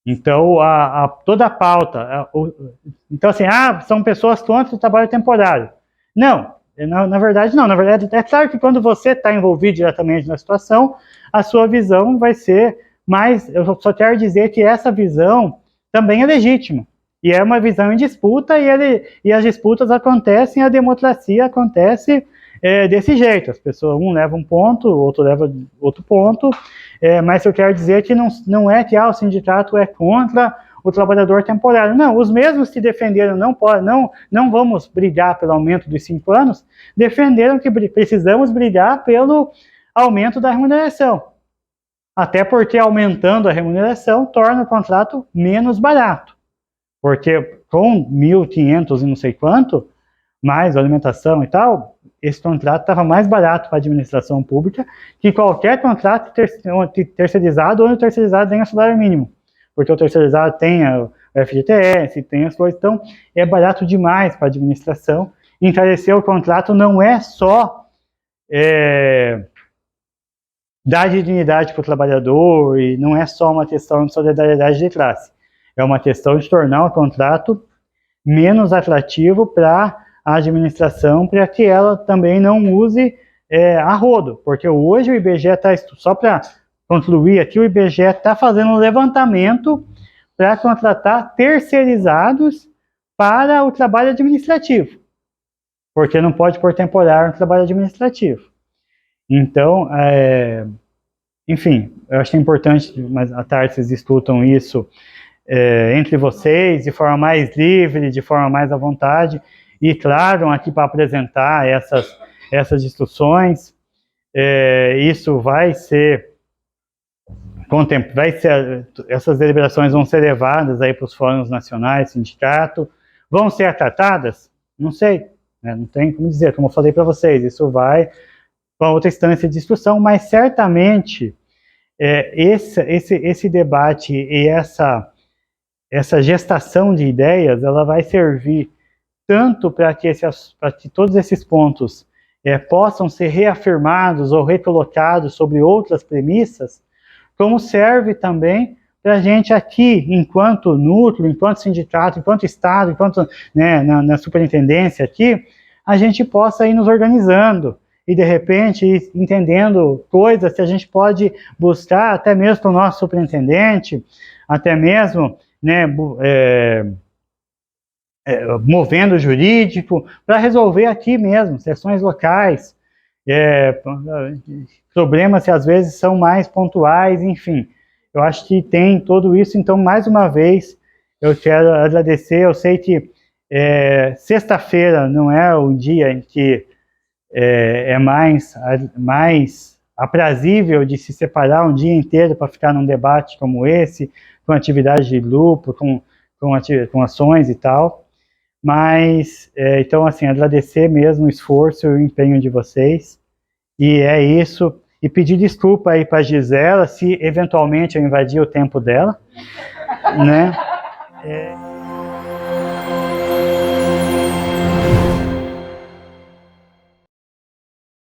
Então, toda a pauta... então, assim, são pessoas contra o trabalho temporário. Não, na verdade, não. Na verdade, é claro que quando você está envolvido diretamente na situação, a sua visão vai ser mais... Eu só quero dizer que essa visão também é legítima. E é uma visão em disputa, e as disputas acontecem, a democracia acontece desse jeito. As pessoas, um leva um ponto, o outro leva outro ponto, mas eu quero dizer que não é que o sindicato é contra o trabalhador temporário. Não, os mesmos que defenderam não vamos brigar pelo aumento dos 5 anos, defenderam que precisamos brigar pelo aumento da remuneração. Até porque aumentando a remuneração torna o contrato menos barato. Porque com 1.500 e não sei quanto, mais alimentação e tal, esse contrato estava mais barato para a administração pública que qualquer contrato terceirizado, onde o terceirizado ganha salário mínimo. Porque o terceirizado tem o FGTS, tem as coisas, então é barato demais para a administração. Encarecer o contrato não é só dar dignidade para o trabalhador, e não é só uma questão de solidariedade de classe. É uma questão de tornar o contrato menos atrativo para a administração, para que ela também não use a rodo. Porque hoje o IBGE está, só para concluir aqui, o IBGE está fazendo um levantamento para contratar terceirizados para o trabalho administrativo, porque não pode pôr temporário no trabalho administrativo. Então, enfim, eu acho que é importante, mas à tarde vocês discutam isso entre vocês, de forma mais livre, de forma mais à vontade, e claro, aqui para apresentar essas discussões. Isso vai ser, essas deliberações vão ser levadas aí para os fóruns nacionais, sindicato, vão ser tratadas? Não sei, né? Não tem como dizer, como eu falei para vocês, isso vai para outra instância de discussão, mas certamente esse debate e essa gestação de ideias, ela vai servir tanto para que todos esses pontos possam ser reafirmados ou recolocados sobre outras premissas, como serve também para a gente aqui, enquanto núcleo, enquanto sindicato, enquanto Estado, enquanto na superintendência aqui, a gente possa ir nos organizando e, de repente, ir entendendo coisas que a gente pode buscar até mesmo para o nosso superintendente, até mesmo movendo o jurídico, para resolver aqui mesmo, sessões locais, problemas que às vezes são mais pontuais, enfim. Eu acho que tem tudo isso, então, mais uma vez, eu quero agradecer. Eu sei que sexta-feira não é o dia em que é mais aprazível de se separar um dia inteiro para ficar num debate como esse, com atividade de grupo, com ações e tal. Mas, então, assim, agradecer mesmo o esforço e o empenho de vocês. E é isso. E pedir desculpa aí para a Gisela, se eventualmente eu invadir o tempo dela, né?